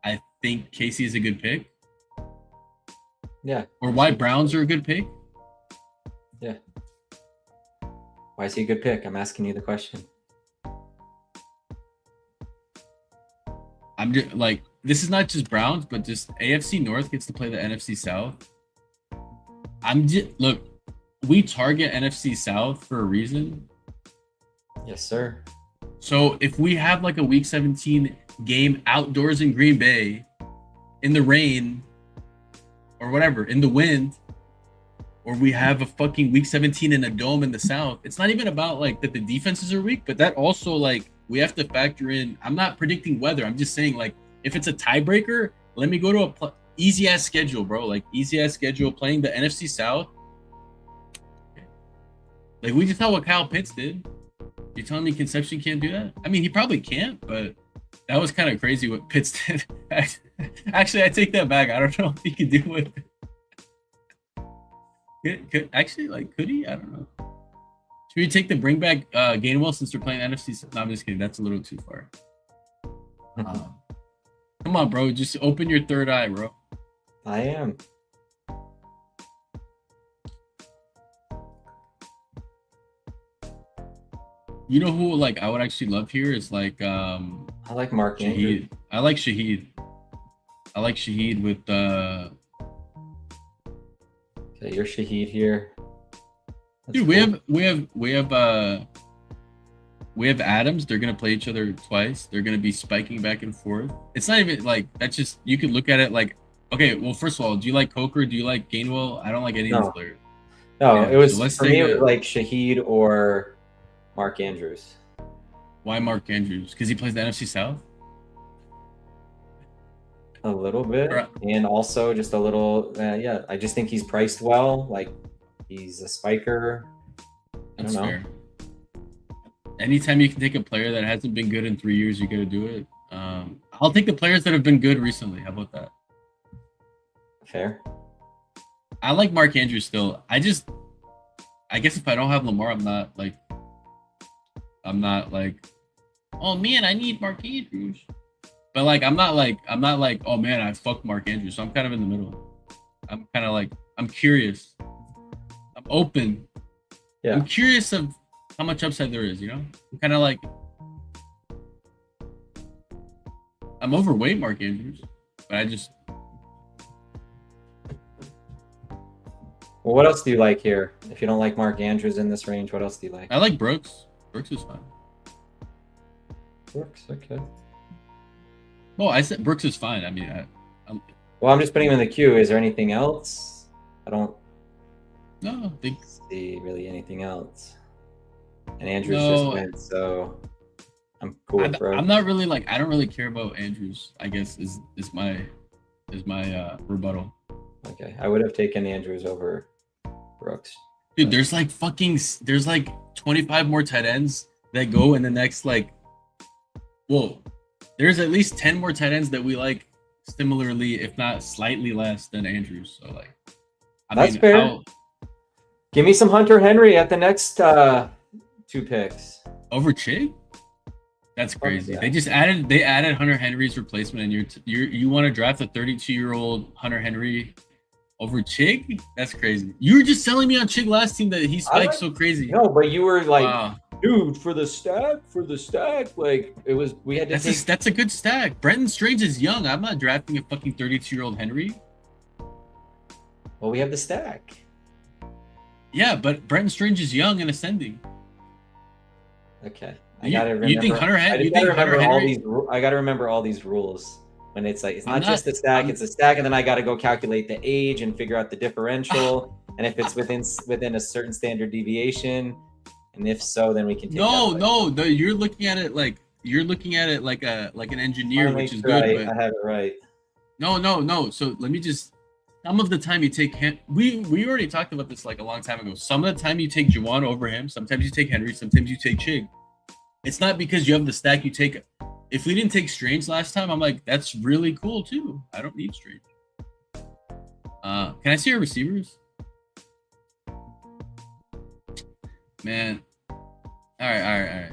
Speaker 2: I think Casey is a good pick?
Speaker 1: Yeah.
Speaker 2: Or why Browns are a good pick?
Speaker 1: Yeah. Why is he a good pick? I'm asking you the question.
Speaker 2: I'm just like, this is not just Browns, but just AFC North gets to play the NFC South. Look, we target NFC South for a reason.
Speaker 1: Yes, sir.
Speaker 2: So if we have like a Week 17 game outdoors in Green Bay, in the rain, or whatever, in the wind, or we have a fucking Week 17 in a dome in the South, it's not even about like that the defenses are weak, but that also like we have to factor in. I'm not predicting weather. I'm just saying like if it's a tiebreaker, let me go to a easy ass schedule, bro. Like easy ass schedule playing the NFC South. Like we just saw what Kyle Pitts did. You telling me Conception can't do that? I mean, he probably can't, but that was kind of crazy what Pitts did. Actually, I take that back. I don't know if he could do it. Could he? I don't know. Should we take the bring back Gainwell since we're playing NFC? No, I'm just kidding. That's a little too far. Come on, bro. Just open your third eye, bro.
Speaker 1: I am.
Speaker 2: You know who like I would actually love here is like
Speaker 1: I like Mark Andrews.
Speaker 2: Shaheed. I like Shaheed. I like Shaheed with
Speaker 1: Okay, you're Shaheed here. That's
Speaker 2: dude,
Speaker 1: cool.
Speaker 2: we have Adams. They're gonna play each other twice. They're gonna be spiking back and forth. It's not even like that's just you could look at it like okay, well, first of all, do you like Coker? Do you like Gainwell? I don't like any of these players.
Speaker 1: No,
Speaker 2: Yeah,
Speaker 1: it was
Speaker 2: so let's
Speaker 1: for me. It
Speaker 2: take
Speaker 1: was like Shaheed or Mark Andrews.
Speaker 2: Why Mark Andrews? Because he plays the NFC South?
Speaker 1: A little bit,
Speaker 2: Right.
Speaker 1: and also just a little. Yeah, I just think he's priced well. Like he's a spiker.
Speaker 2: That's
Speaker 1: know.
Speaker 2: fair. Anytime you can take a player that hasn't been good in 3 years, you got to do it. I'll take the players that have been good recently. How about that?
Speaker 1: Fair.
Speaker 2: I like Mark Andrews still. I guess if I don't have Lamar, I'm not like, oh man, I need Mark Andrews. But like, I'm not like, oh man, I fuck Mark Andrews. So I'm kind of in the middle. I'm kind of like, I'm curious. I'm open.
Speaker 1: Yeah.
Speaker 2: I'm curious of how much upside there is, you know? I'm kind of like, I'm overweight Mark Andrews, but I just.
Speaker 1: Well, what else do you like here? If you don't like Mark Andrews in this range, what else do you like?
Speaker 2: I like Brooks. Brooks is fine.
Speaker 1: Brooks, okay.
Speaker 2: Well, I said Brooks is fine. I mean,
Speaker 1: Well, I'm just putting him in the queue. Is there anything else? I don't
Speaker 2: think
Speaker 1: see really anything else. And Andrews
Speaker 2: No.
Speaker 1: just went, so I'm cool with Brooks.
Speaker 2: I'm not really like I don't really care about Andrews. I guess is my rebuttal.
Speaker 1: Okay, I would have taken Andrews over Brooks.
Speaker 2: Dude, there's like 25 more tight ends that go in the next like. Whoa, there's at least 10 more tight ends that we like similarly, if not slightly less than Andrews. So like,
Speaker 1: That's fair. Give me some Hunter Henry at the next 2 picks.
Speaker 2: Over Chig? That's crazy.
Speaker 1: Yeah.
Speaker 2: They added Hunter Henry's replacement, and you want to draft a 32-year-old Hunter Henry over Chig? That's crazy. You were just telling me on Chig last team that he spiked so crazy.
Speaker 1: No, but you were like,
Speaker 2: wow.
Speaker 1: Dude, for the stack, like it was. We had to
Speaker 2: That's a good stack. Brenton Strange is young. I'm not drafting a fucking 32-year-old Henry.
Speaker 1: Well, we have the stack.
Speaker 2: Yeah, but Brenton Strange is young and ascending.
Speaker 1: Okay.
Speaker 2: You think Hunter Henry?
Speaker 1: I gotta remember all these rules. When it's like it's not just the stack, it's a stack, and then I gotta go calculate the age and figure out the differential, and if it's within a certain standard deviation, and if so, then we can take
Speaker 2: No, you're looking at it like an engineer, which is good.
Speaker 1: I have it right.
Speaker 2: No. So let me just. Some of the time you take we already talked about this like a long time ago. Some of the time you take Juwan over him. Sometimes you take Henry. Sometimes you take Chig. It's not because you have the stack you take. If we didn't take Strange last time, I'm like, that's really cool too. I don't need Strange. Can I see our receivers? Man. All right.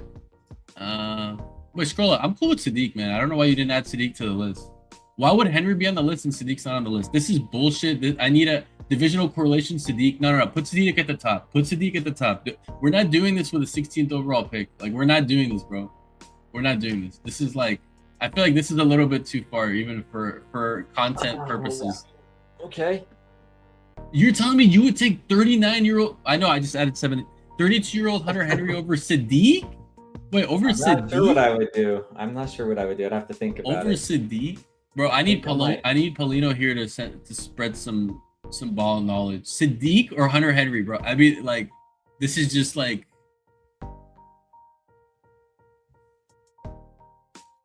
Speaker 2: Wait, scroll up. I'm cool with Sadiq, man. I don't know why you didn't add Sadiq to the list. Why would Henry be on the list and Sadiq's not on the list? This is bullshit. I need a divisional correlation Sadiq. No. Put Sadiq at the top. We're not doing this with a 16th overall pick. Like, we're not doing this, bro. We're not doing this. This is like, I feel like this is a little bit too far, even for content purposes.
Speaker 1: Okay.
Speaker 2: You're telling me you would take 39-year-old? I know I just added 32-year-old Hunter Henry over Sadiq? Wait, over
Speaker 1: I'm
Speaker 2: Sadiq?
Speaker 1: not sure what I would do. I'm not sure what I would do. I'd have to think about
Speaker 2: Over
Speaker 1: it.
Speaker 2: Sadiq? Bro, I need Paulino here to spread some ball knowledge. Sadiq or Hunter Henry, bro? I mean, like, this is just like.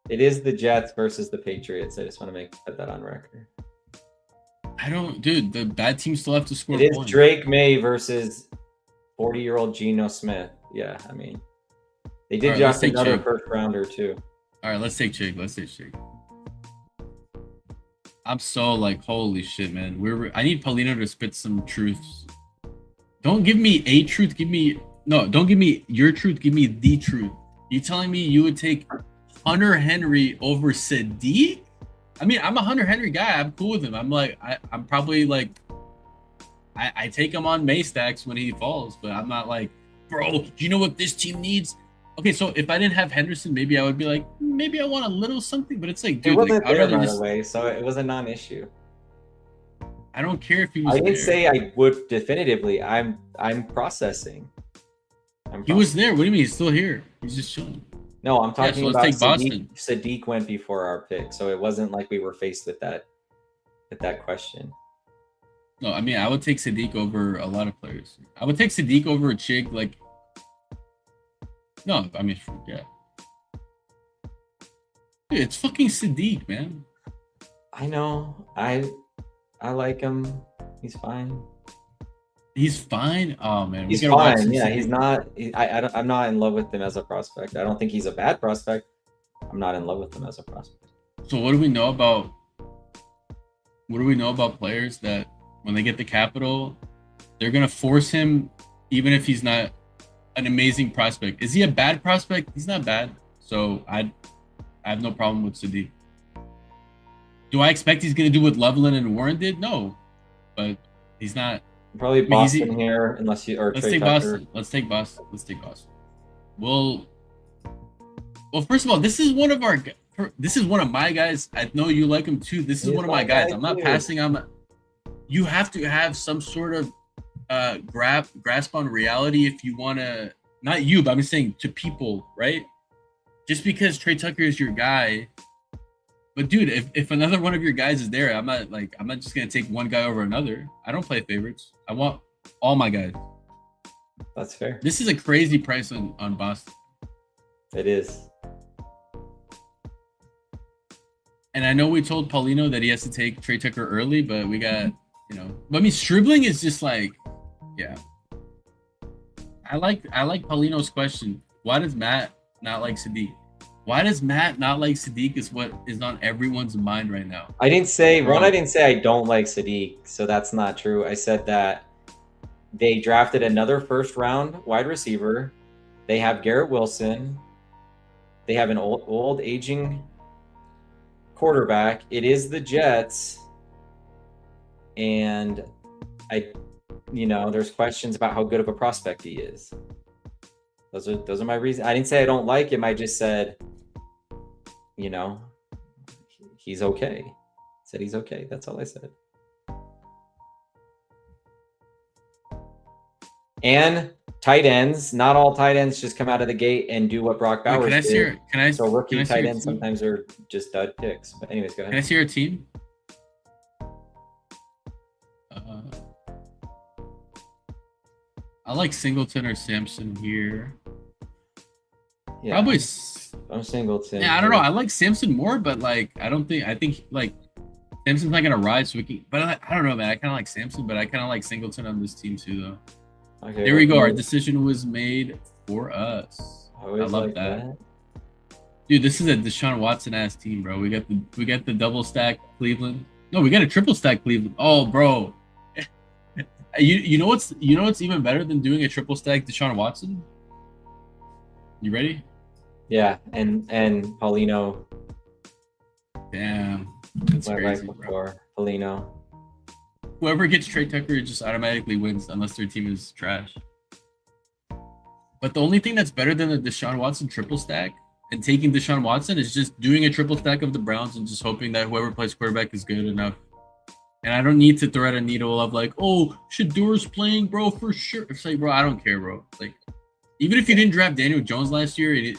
Speaker 1: It is the Jets versus the Patriots. I just want to put that on record.
Speaker 2: I don't, dude. The bad teams still have to score.
Speaker 1: It is Drake May versus 40-year-old Geno Smith. Yeah, I mean, they did draft another first rounder too.
Speaker 2: All right, let's take Chig. I'm so like, holy shit, man. I need Paulino to spit some truths. Don't give me a truth. Don't give me your truth. Give me the truth. You telling me you would take Hunter Henry over Sadiq? I mean, I'm a Hunter Henry guy. I'm cool with him. I'm like, I'm probably like, I take him on May stacks when he falls, but I'm not like, bro, do you know what this team needs? Okay, so if I didn't have Henderson, maybe I would be like, maybe I want a little something, but it's like, dude,
Speaker 1: it wasn't
Speaker 2: like,
Speaker 1: there right away, so it was a non-issue.
Speaker 2: I don't care if he was.
Speaker 1: I didn't say I would definitively. I'm processing.
Speaker 2: He was there. What do you mean? He's still here. He's just chilling.
Speaker 1: No, I'm talking about Sadiq. Sadiq went before our pick, so it wasn't like we were faced with that question.
Speaker 2: No, I mean, I would take Sadiq over a lot of players. I would take Sadiq over a Chig, like. No, I mean, yeah. Dude, it's fucking Sadiq, man.
Speaker 1: I know. I like him. He's fine.
Speaker 2: He's fine. Oh man,
Speaker 1: he's fine. Yeah, he's not. I'm not in love with him as a prospect. I don't think he's a bad prospect. I'm not in love with him as a prospect.
Speaker 2: So what do we know about? What do we know about players that when they get the capital, they're gonna force him, even if he's not an amazing prospect? Is he a bad prospect? He's not bad. So I have no problem with Sadiq. Do I expect he's gonna do what Loveland and Warren did? No, but he's not.
Speaker 1: Probably Boston here, unless you or
Speaker 2: let's take Boston. Let's take Boston. Well, first of all, this is one of my guys. I know you like him too. This is one of my guys. I'm not passing on. You have to have some sort of grasp on reality if you want to. Not you, but I'm just saying to people, right? Just because Trey Tucker is your guy. But dude, if another one of your guys is there, I'm not just gonna take one guy over another. I don't play favorites. I want all my guys.
Speaker 1: That's fair.
Speaker 2: This is a crazy price on Boston.
Speaker 1: It is.
Speaker 2: And I know we told Paulino that he has to take Trey Tucker early, but we got, But I mean, Stribling is just like, yeah. I like Paulino's question. Why does Matt not like Sadiq? Why does Matt not like Sadiq is what is on everyone's mind right now.
Speaker 1: I didn't say I don't like Sadiq, so that's not true. I said that they drafted another first round wide receiver. They have Garrett Wilson. They have an old aging quarterback. It is the Jets. And there's questions about how good of a prospect he is. Those are my reasons. I didn't say I don't like him. I just said, he's okay. Said he's okay. That's all I said. And tight ends, not all tight ends just come out of the gate and do what Brock Bowers did. So rookie tight ends sometimes are just dud picks. But anyways, go ahead.
Speaker 2: Can I see your team? I like Singleton or Sampson here.
Speaker 1: Yeah,
Speaker 2: probably.
Speaker 1: I'm Singleton.
Speaker 2: Yeah, I don't know. I like Sampson more, but I think Sampson's not gonna rise. So I don't know, man. I kind of like Sampson, but I kind of like Singleton on this team too, though. Okay, there we go. Our decision was made for us. I love that. Dude, this is a Deshaun Watson ass team, bro. We got the double stack Cleveland. No, we got a triple stack Cleveland. Oh, bro. You know what's even better than doing a triple stack Deshaun Watson? You ready?
Speaker 1: Yeah, and Paulino.
Speaker 2: Damn, that's crazy, bro.
Speaker 1: Paulino.
Speaker 2: Whoever gets Trey Tucker just automatically wins unless their team is trash. But the only thing that's better than the Deshaun Watson triple stack and taking Deshaun Watson is just doing a triple stack of the Browns and just hoping that whoever plays quarterback is good enough. And I don't need to thread a needle of like, oh, Shadour's playing, bro, for sure. It's like, bro, I don't care, bro. Like, even if you didn't draft Daniel Jones last year, it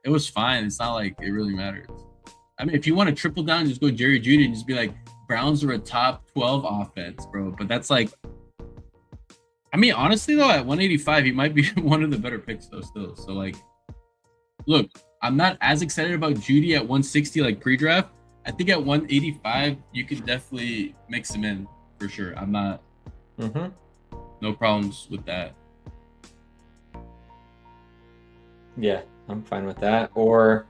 Speaker 2: was fine. It's not like it really matters. I mean, if you want to triple down, just go Jerry Jeudy and just be like, Browns are a top 12 offense, bro. But that's like, I mean, honestly, though, at 185, he might be one of the better picks, though, still. So, like, look, I'm not as excited about Jeudy at 160, like pre-draft. I think at 185, you could definitely mix him in for sure. I'm not, no problems with that.
Speaker 1: Yeah, I'm fine with that. Or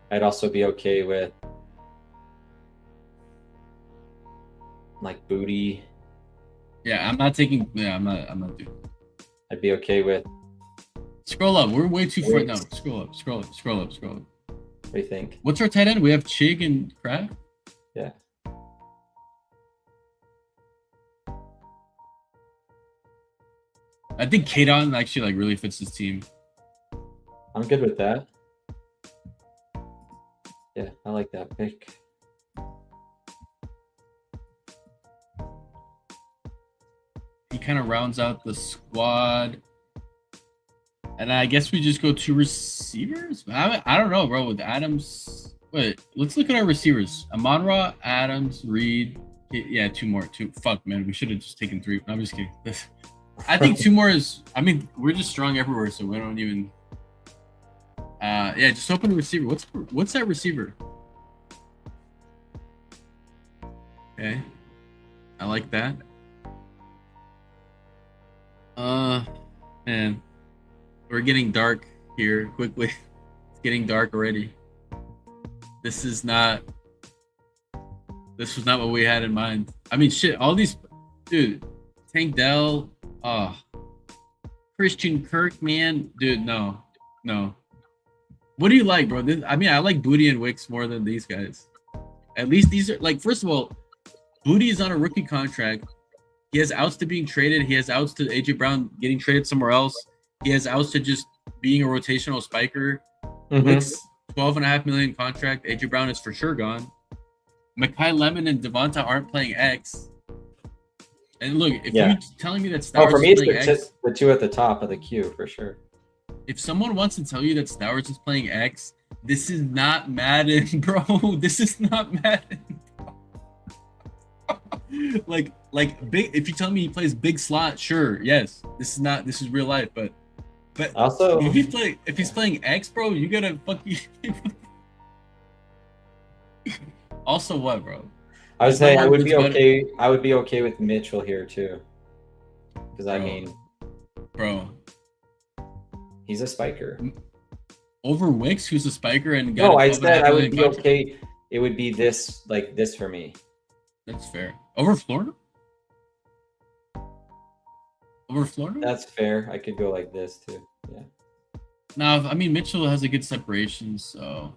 Speaker 1: I'd also be okay with like Booty.
Speaker 2: Yeah, I'm not taking. Yeah, I'm not doing.
Speaker 1: I'd be okay with.
Speaker 2: Scroll up. We're way too far now. Scroll up. Scroll up. Scroll up. Scroll up.
Speaker 1: What do you think?
Speaker 2: What's our tight end? We have Chig and Kraft.
Speaker 1: Yeah.
Speaker 2: I think Kadon actually like really fits his team.
Speaker 1: I'm good with that. Yeah, I like that pick.
Speaker 2: He kind of rounds out the squad. And I guess we just go to receivers. I don't know, bro. With Adams, wait. Let's look at our receivers: Amon-Ra, Adams, Reed. Yeah, two more. Fuck, man. We should have just taken 3. No, I'm just kidding. I think 2 more is. I mean, we're just strong everywhere, so we don't even. Yeah, just open the receiver. What's that receiver? Okay, I like that. Man. We're getting dark here quickly. It's getting dark already. This was not what we had in mind. I mean, shit, all these, dude, Tank Dell, Christian Kirk, man, dude, no. What do you like, bro? I mean, I like Booty and Wicks more than these guys. At least these are, like, first of all, Booty is on a rookie contract. He has outs to being traded. He has outs to AJ Brown getting traded somewhere else. He has outs to just being a rotational spiker. Wicks, $12.5 million contract. AJ Brown is for sure gone. Mekhi Lemon and Devonta aren't playing X. And look, if you're telling me that Stowers
Speaker 1: for me,
Speaker 2: is playing X,
Speaker 1: the 2 at the top of the queue for sure.
Speaker 2: If someone wants to tell you that Stowers is playing X, this is not Madden, bro. This is not Madden. like big. If you tell me he plays big slot, sure, yes. This is real life, but
Speaker 1: also
Speaker 2: if he's playing X, bro, you gotta fucking. Also, what, bro?
Speaker 1: I was saying I would be okay. I would be okay with Mitchell here too, because I mean,
Speaker 2: bro,
Speaker 1: he's a spiker.
Speaker 2: Over Wicks, who's a spiker and
Speaker 1: got. No, I said I would be okay. It would be this for me.
Speaker 2: That's fair. Over Florida. Over Florida?
Speaker 1: That's fair. I could go like this too. Yeah.
Speaker 2: Now, I mean, Mitchell has a good separation, so.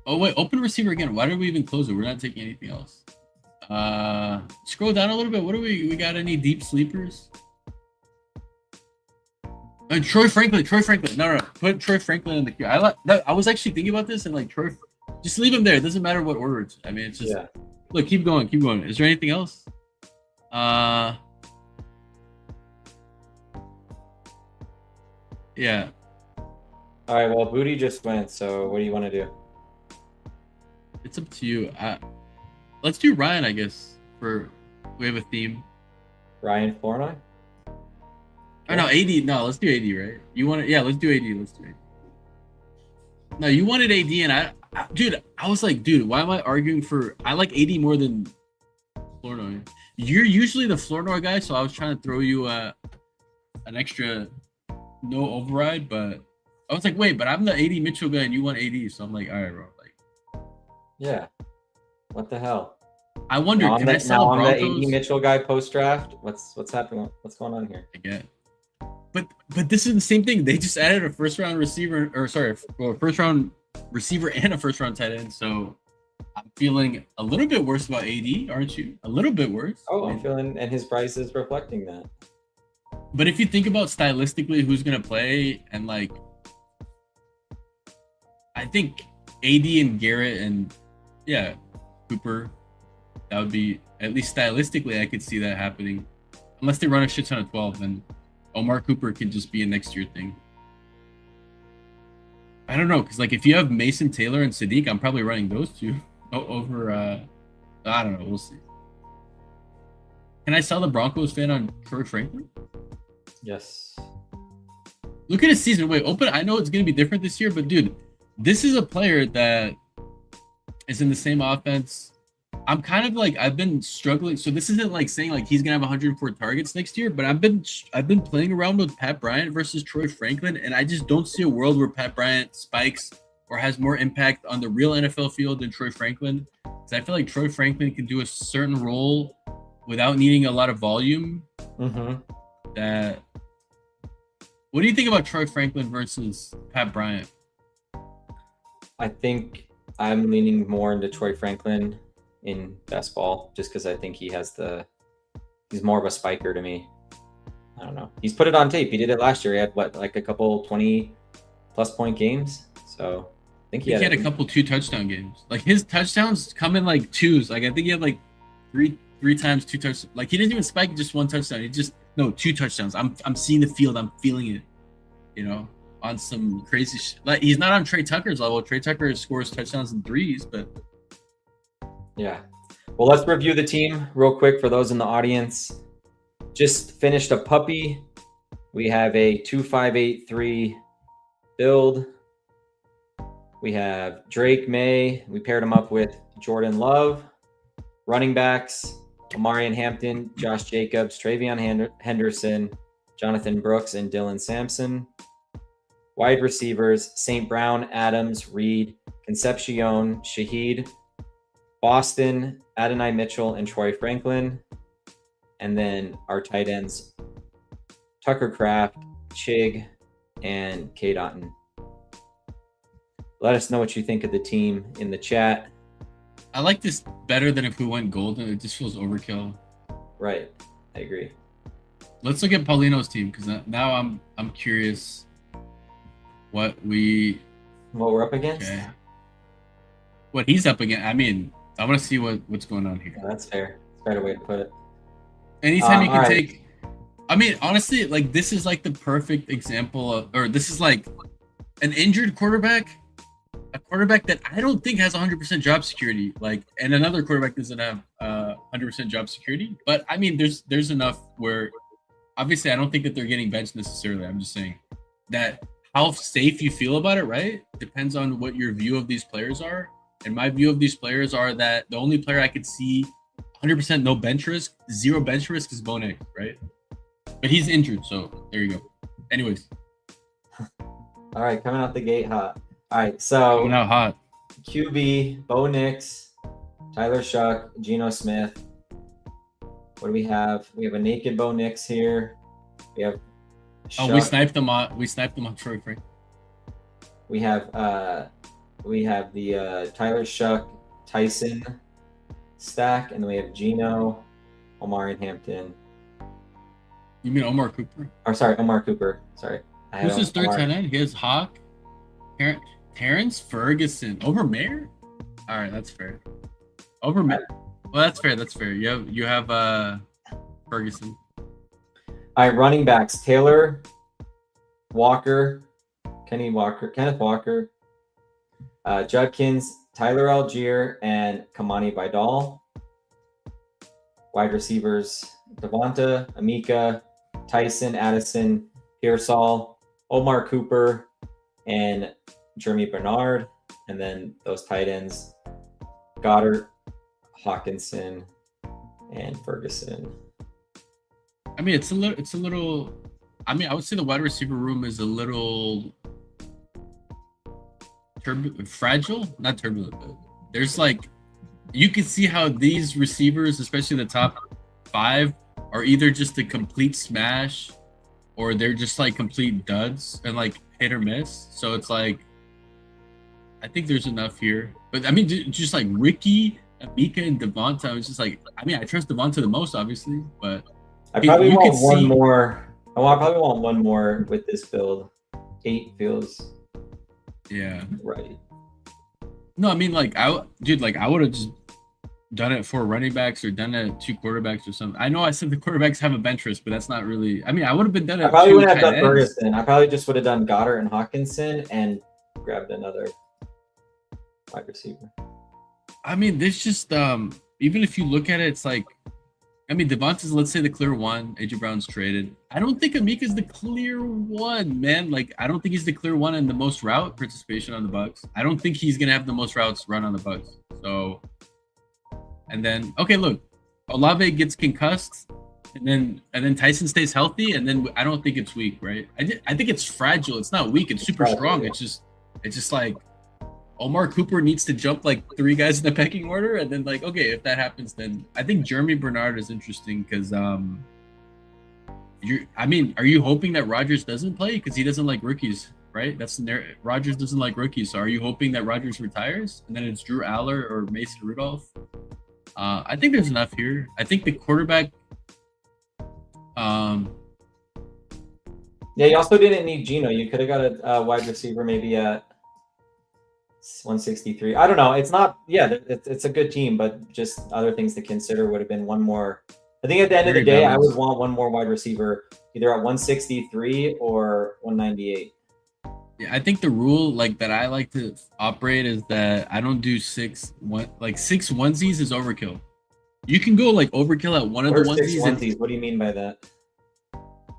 Speaker 2: Oh wait, open receiver again. Why did we even close it? We're not taking anything else. Scroll down a little bit. What do we got? Any deep sleepers? Troy Franklin. No. Put Troy Franklin in the queue. I was actually thinking about this and like Troy. Just leave him there. It doesn't matter what order. I mean, it's just look. Keep going. Is there anything else? Yeah.
Speaker 1: All right. Well, Booty just went. So, what do you want to do?
Speaker 2: It's up to you. Let's do Ryan, I guess. We have a theme.
Speaker 1: Ryan Flournoy?
Speaker 2: Oh no, AD. No, let's do AD, right? You want it? Yeah, let's do AD. No, you wanted AD, and I was like, dude, why am I arguing for? I like AD more than Flournoy. You're usually the Flournoy guy, so I was trying to throw you an extra no override, but I was like, wait, but I'm the AD Mitchell guy, and you want AD, so I'm like, all right, bro. Like,
Speaker 1: yeah, what the hell?
Speaker 2: I wondered, can I sell Broncos?
Speaker 1: I'm the AD Mitchell guy post draft. What's happening? What's going on here?
Speaker 2: I get. But this is the same thing. They just added a first round receiver, first round receiver and a first round tight end. So I'm feeling a little bit worse about AD, aren't you? A little bit worse.
Speaker 1: Oh, I'm feeling, and his price is reflecting that.
Speaker 2: But if you think about stylistically who's gonna play and like think AD and Garrett and Cooper, that would be, at least stylistically, I could see that happening. Unless they run a shit ton of 12, then Omar Cooper could just be a next year thing. I don't know, because like if you have Mason Taylor and Sadiq, I'm probably running those two over. I don't know. We'll see. Can I sell the Broncos fan on Troy Franklin?
Speaker 1: Yes.
Speaker 2: Look at his season. Wait, open. I know it's gonna be different this year, but dude, this is a player that is in the same offense. I'm kind of like, I've been struggling. So this isn't like saying like he's gonna have 104 targets next year, but I've been playing around with Pat Bryant versus Troy Franklin, and I just don't see a world where Pat Bryant spikes or has more impact on the real NFL field than Troy Franklin. Because I feel like Troy Franklin can do a certain role without needing a lot of volume. That. What do you think about Troy Franklin versus Pat Bryant?
Speaker 1: I think I'm leaning more into Troy Franklin in best ball, just because I think he's more of a spiker to me. I don't know. He's put it on tape. He did it last year. He had like a couple 20+ point games. So I think he had
Speaker 2: a couple 2 touchdown games. Like his touchdowns come in like twos. Like I think he had like three times 2 touchdowns. Like he didn't even spike just 1 touchdown. He just 2 touchdowns. I'm seeing the field. I'm feeling it. You know, on some crazy shit. Like he's not on Trey Tucker's level. Trey Tucker scores touchdowns and threes, but
Speaker 1: yeah. Well, let's review the team real quick for those in the audience. Just finished a puppy. We have a 2-5-8-3 build. We have Drake May. We paired him up with Jordan Love. Running backs, Omarion Hampton, Josh Jacobs, Travion Henderson, Jonathan Brooks, and Dylan Sampson. Wide receivers, St. Brown, Adams, Reed, Concepcion, Shaheed, Boston, Adonai Mitchell, and Troy Franklin. And then our tight ends, Tucker Kraft, Chig, and Cade Otton. Let us know what you think of the team in the chat.
Speaker 2: I like this better than if we went golden. It just feels overkill.
Speaker 1: Right. I agree.
Speaker 2: Let's look at Paulino's team, because now I'm curious what we're
Speaker 1: up against. Okay.
Speaker 2: What he's up against. I mean, I want to see what's going on here.
Speaker 1: Yeah, that's fair. That's a better way to put it.
Speaker 2: Anytime you can take. I mean, honestly, like this is like the perfect example of, or this is like an injured quarterback, a quarterback that I don't think has 100% job security, like, and another quarterback doesn't have 100% job security. But I mean, there's enough where, obviously, I don't think that they're getting benched necessarily. I'm just saying that how safe you feel about it, right? Depends on what your view of these players are. And my view of these players are that the only player I could see 100% no bench risk, 0 bench risk is Bo Nix, right? But he's injured, so there you go. Anyways.
Speaker 1: All right, coming out the gate hot. All right, so
Speaker 2: coming out hot.
Speaker 1: QB, Bo Nix, Tyler Shuck, Geno Smith. What do we have? We have a naked Bo Nix here. We have Shuck.
Speaker 2: We sniped them on Troy Frank.
Speaker 1: We have the Tyler Shuck, Tyson stack, and then we have Geno, Omarion Hampton.
Speaker 2: You mean Omar Cooper?
Speaker 1: Or sorry, Omar Cooper. Sorry.
Speaker 2: Who's his third tight end? He has Hawk, Terrence Ferguson over Mayer. All right, that's fair. Over Mayer. Well, that's fair. That's fair. You have Ferguson.
Speaker 1: All right, running backs: Taylor, Walker, Kenneth Walker, Judkins, Tyler Algier, and Kamani Vidal. Wide receivers: Devonta, Amika, Tyson, Addison, Pearsall, Omar Cooper, and Jeremy Bernard. And then those tight ends: Goddard, Hawkinson, and Ferguson.
Speaker 2: I mean, it's a little. I mean, I would say the wide receiver room is a little fragile, not turbulent. But there's like, you can see how these receivers, especially the top 5, are either just a complete smash, or they're just like complete duds and like hit or miss. So it's like, I think there's enough here. But I mean, just like Ricky, Amika, and Devonta, I was just like, I mean, I trust Devonta the most, obviously, but
Speaker 1: I probably want one more. I probably want one more with this build. 8 feels
Speaker 2: right. No, I mean like dude, like I would have just done it for running backs or done it 2 quarterbacks or something. I know I said the quarterbacks have a bench risk, but that's not really. I mean, I would have been done
Speaker 1: I
Speaker 2: at
Speaker 1: probably
Speaker 2: two
Speaker 1: wouldn't have
Speaker 2: tight
Speaker 1: done
Speaker 2: ends.
Speaker 1: Ferguson. I probably just would have done Goddard and Hawkinson and grabbed another wide receiver.
Speaker 2: I mean, this just even if you look at it, it's like, I mean, Devonta's, let's say, the clear one. AJ Brown's traded. I don't think Amika's the clear one, man. Like, I don't think he's the clear one in the most route participation on the Bucks. I don't think he's gonna have the most routes run on the Bucks. So, and then okay, look, Olave gets concussed, and then Tyson stays healthy, and then I don't think it's weak, right? I think it's fragile. It's not weak. It's super
Speaker 1: fragile,
Speaker 2: strong.
Speaker 1: yeah.
Speaker 2: It's just like Omar Cooper needs to jump like 3 guys in the pecking order, and then like, okay, if that happens, then I think Jeremy Bernard is interesting because are you hoping that Rodgers doesn't play because he doesn't like rookies, right? Rodgers doesn't like rookies. So are you hoping that Rodgers retires and then it's Drew Aller or Mason Rudolph? I think there's enough here. I think the quarterback.
Speaker 1: Yeah, you also didn't need Geno. You could have got a wide receiver maybe at 163. I don't know. It's not. Yeah, it's a good team, but just other things to consider would have been one more. I think at the end of the day, I would want one more wide receiver, either at 163 or 198.
Speaker 2: Yeah, I think the rule like that I like to operate is that I don't do 6 onesies is overkill. You can go like overkill at one of the onesies.
Speaker 1: What do you mean by that?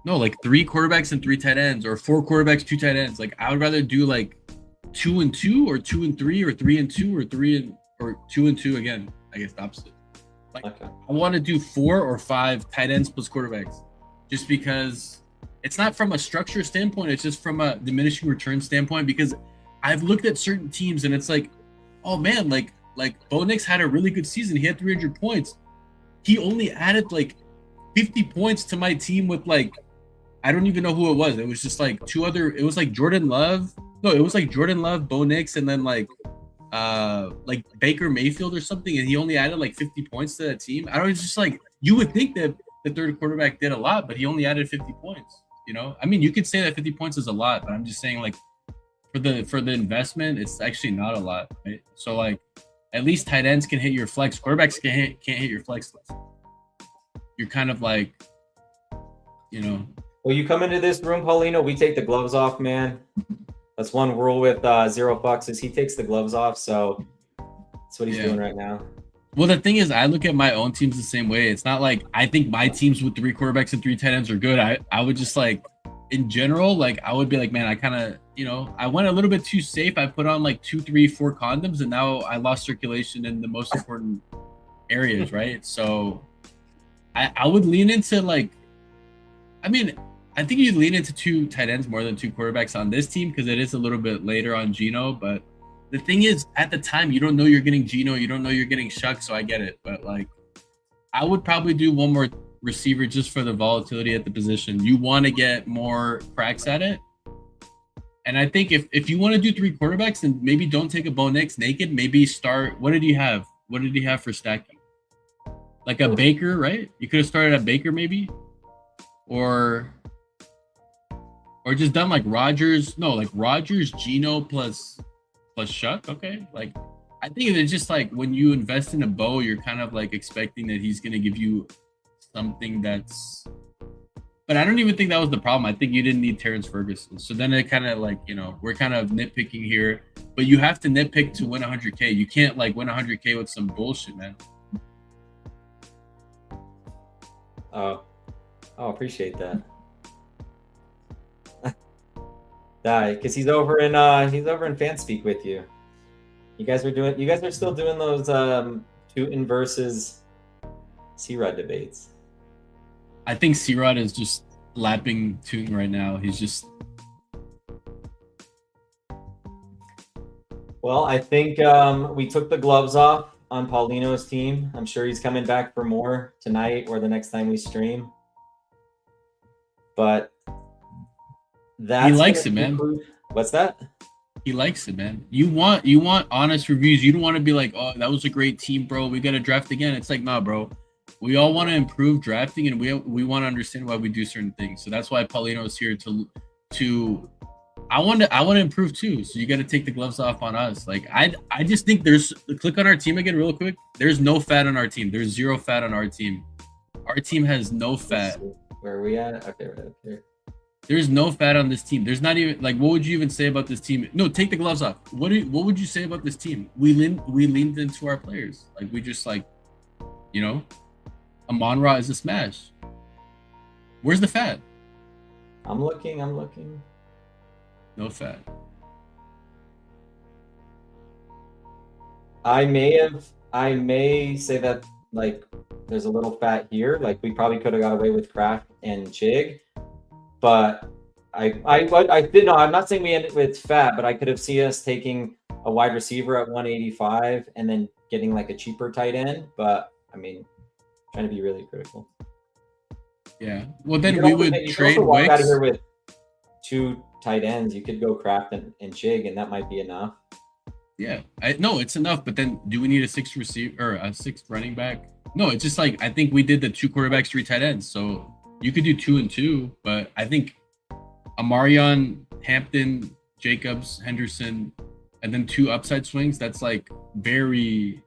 Speaker 2: No, like 3 quarterbacks and 3 tight ends, or 4 quarterbacks, 2 tight ends. Like I would rather do like 2 and 2, or 2 and 3, or 3 and 2, or 2 and 2 again. I guess the opposite. Like okay. I want to do 4 or 5 tight ends plus quarterbacks, just because it's not from a structure standpoint. It's just from a diminishing return standpoint. Because I've looked at certain teams and it's like, oh man, like Bo Nix had a really good season. He had 300 points. He only added like 50 points to my team with like, I don't even know who it was. It was just like it was like Jordan Love. No, it was like Jordan Love, Bo Nix, and then like Baker Mayfield or something, and he only added like 50 points to that team. I don't. It's just like you would think that the third quarterback did a lot, but he only added 50 points. You know, I mean, you could say that 50 points is a lot, but I'm just saying like for the investment, it's actually not a lot. Right? So like at least tight ends can hit your flex. Quarterbacks can't hit your flex list. You're kind of like, you know.
Speaker 1: Well, you come into this room, Paulino, we take the gloves off, man. That's one rule with Zero Bucks is he takes the gloves off, so that's what he's doing right now.
Speaker 2: Well, the thing is, I look at my own teams the same way. It's not like I think my teams with 3 quarterbacks and 3 tight ends are good. I would just like, in general, like I would be like, man, I kind of, you know, I went a little bit too safe. I put on like 2, 3, 4 condoms, and now I lost circulation in the most important areas, right? So I would lean into like, I mean, I think you'd lean into 2 tight ends more than 2 quarterbacks on this team because it is a little bit later on Geno. But the thing is, at the time, you don't know you're getting Geno. You don't know you're getting Shuck, so I get it. But, like, I would probably do one more receiver just for the volatility at the position. You want to get more cracks at it. And I think if you want to do 3 quarterbacks, then maybe don't take a Bo Nix naked. Maybe start – what did he have? What did he have for stacking? Like a Baker, right? You could have started at Baker maybe. Or just done like Rodgers, Geno plus Shuck. Okay. Like I think it's just like when you invest in a Bo, you're kind of like expecting that he's gonna give you something that's, but I don't even think that was the problem. I think you didn't need Terrence Ferguson. So then it kind of like, you know, we're kind of nitpicking here, but you have to nitpick to win 100K. You can't like win 100K with some bullshit, man.
Speaker 1: Oh, appreciate that. Yeah, because he's over in Fanspeak with you. You guys are still doing those Tootin versus C-Rod debates.
Speaker 2: I think C-Rod is just lapping Tootin right now. He's just.
Speaker 1: Well, I think we took the gloves off on Paulino's team. I'm sure he's coming back for more tonight or the next time we stream. But
Speaker 2: he likes it, man.
Speaker 1: What's that?
Speaker 2: He likes it, man. You want honest reviews. You don't want to be like, oh, that was a great team, bro. We got to draft again. It's like, nah, bro. We all want to improve drafting, and we want to understand why we do certain things. So that's why Paulino is here to I want to improve too. So you got to take the gloves off on us. Like I just think there's click on our team again real quick. There's no fat on our team. There's 0 fat on our team. Our team has no fat.
Speaker 1: Where are we at? Okay, right up here.
Speaker 2: There's no fat on this team. There's not even like what would you even say about this team? No, take the gloves off. What would you say about this team? We leaned into our players. Like we just like, you know, Amon-Ra is a smash. Where's the fat?
Speaker 1: I'm looking.
Speaker 2: No fat.
Speaker 1: I may say that like there's a little fat here. Like we probably could have got away with Kraft and Chig, but I did no. I'm not saying we ended with fat, but I could have seen us taking a wide receiver at 185 and then getting like a cheaper tight end. But I mean, trying to be really critical.
Speaker 2: Yeah. Well, then we would trade
Speaker 1: Wicks. Out of here
Speaker 2: Wicks.
Speaker 1: with 2 tight ends. You could go Kraft and Chig, and that might be enough.
Speaker 2: Yeah, no, it's enough. But then, do we need a 6th receiver or a 6th running back? No, it's just like I think we did the 2 quarterbacks, 3 tight ends. So you could do 2 and 2, but I think Amarion, Hampton, Jacobs, Henderson, and then 2 upside swings. That's like very.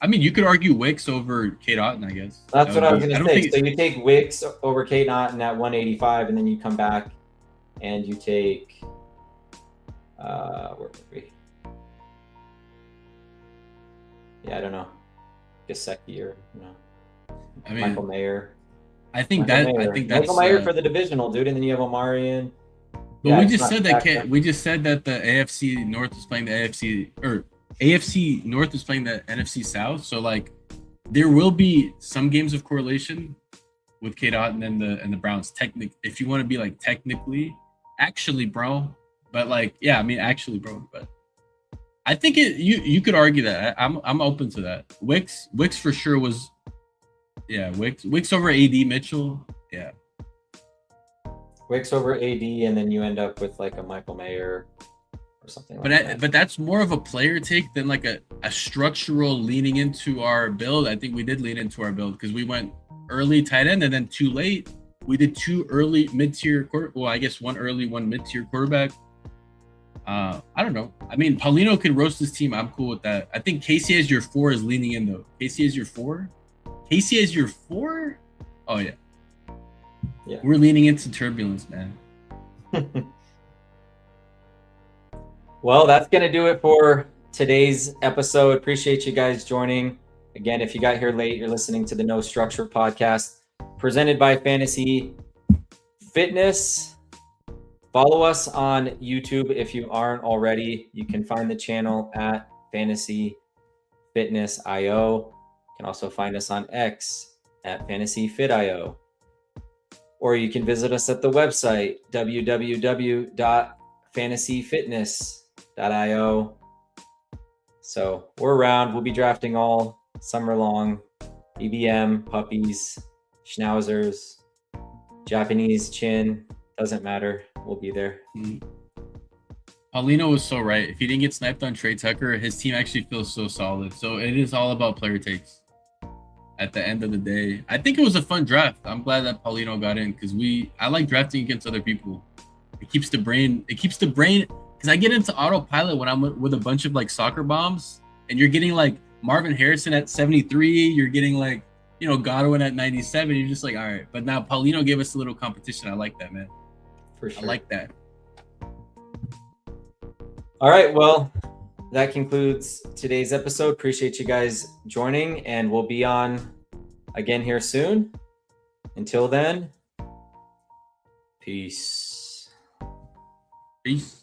Speaker 2: I mean, you could argue Wicks over Kate Otten, I guess.
Speaker 1: That's what I was going to say. So you take Wicks over Kate Otten at 185, and then you come back and you take. Where would we? Yeah, I don't know. Gesicki or
Speaker 2: I mean,
Speaker 1: Michael Mayer.
Speaker 2: I think that's
Speaker 1: Michael Mayer for the divisional, dude, and then you have Omarion.
Speaker 2: But we just said that we just said that the AFC North is playing the AFC North is playing the NFC South. So like there will be some games of correlation with Kate Otten and the Browns. If you want to be like technically, actually, bro. But like, yeah, I mean actually, bro. But I think you could argue that. I'm open to that. Wicks for sure was Wicks over AD Mitchell. Yeah.
Speaker 1: Wicks over AD, and then you end up with like a Michael Mayer or something like that.
Speaker 2: But that's more of a player take than like a structural leaning into our build. I think we did lean into our build because we went early tight end and then too late. We did 2 early mid-tier I guess 1 early, 1 mid-tier quarterback. I don't know. I mean, Paulino can roast his team. I'm cool with that. I think Casey as your 4 is leaning in though. Casey as your 4? Casey as your 4? Oh yeah. Yeah. We're leaning into turbulence, man.
Speaker 1: Well, that's going to do it for today's episode. Appreciate you guys joining. Again, if you got here late, you're listening to the No Structure podcast presented by Fantasy Fitness. Follow us on YouTube if you aren't already. You can find the channel at Fantasy Fitness IO. You can also find us on X at Fantasy Fit IO. Or you can visit us at the website, www.fantasyfitness.io. So we're around. We'll be drafting all summer long. EBM, puppies, schnauzers, Japanese chin. Doesn't matter. We'll be there.
Speaker 2: Paulino was so right. If he didn't get sniped on Trey Tucker, his team actually feels so solid. So it is all about player takes. At the end of the day, I think it was a fun draft. I'm glad that Paulino got in because I like drafting against other people. It keeps the brain because I get into autopilot when I'm with a bunch of like soccer bombs and you're getting like Marvin Harrison at 73, you're getting like, Godwin at 97. You're just like, all right. But now Paulino gave us a little competition. I like that, man.
Speaker 1: For sure.
Speaker 2: I like that.
Speaker 1: All right. Well, that concludes today's episode. Appreciate you guys joining, and we'll be on again here soon. Until then, peace.
Speaker 2: Peace.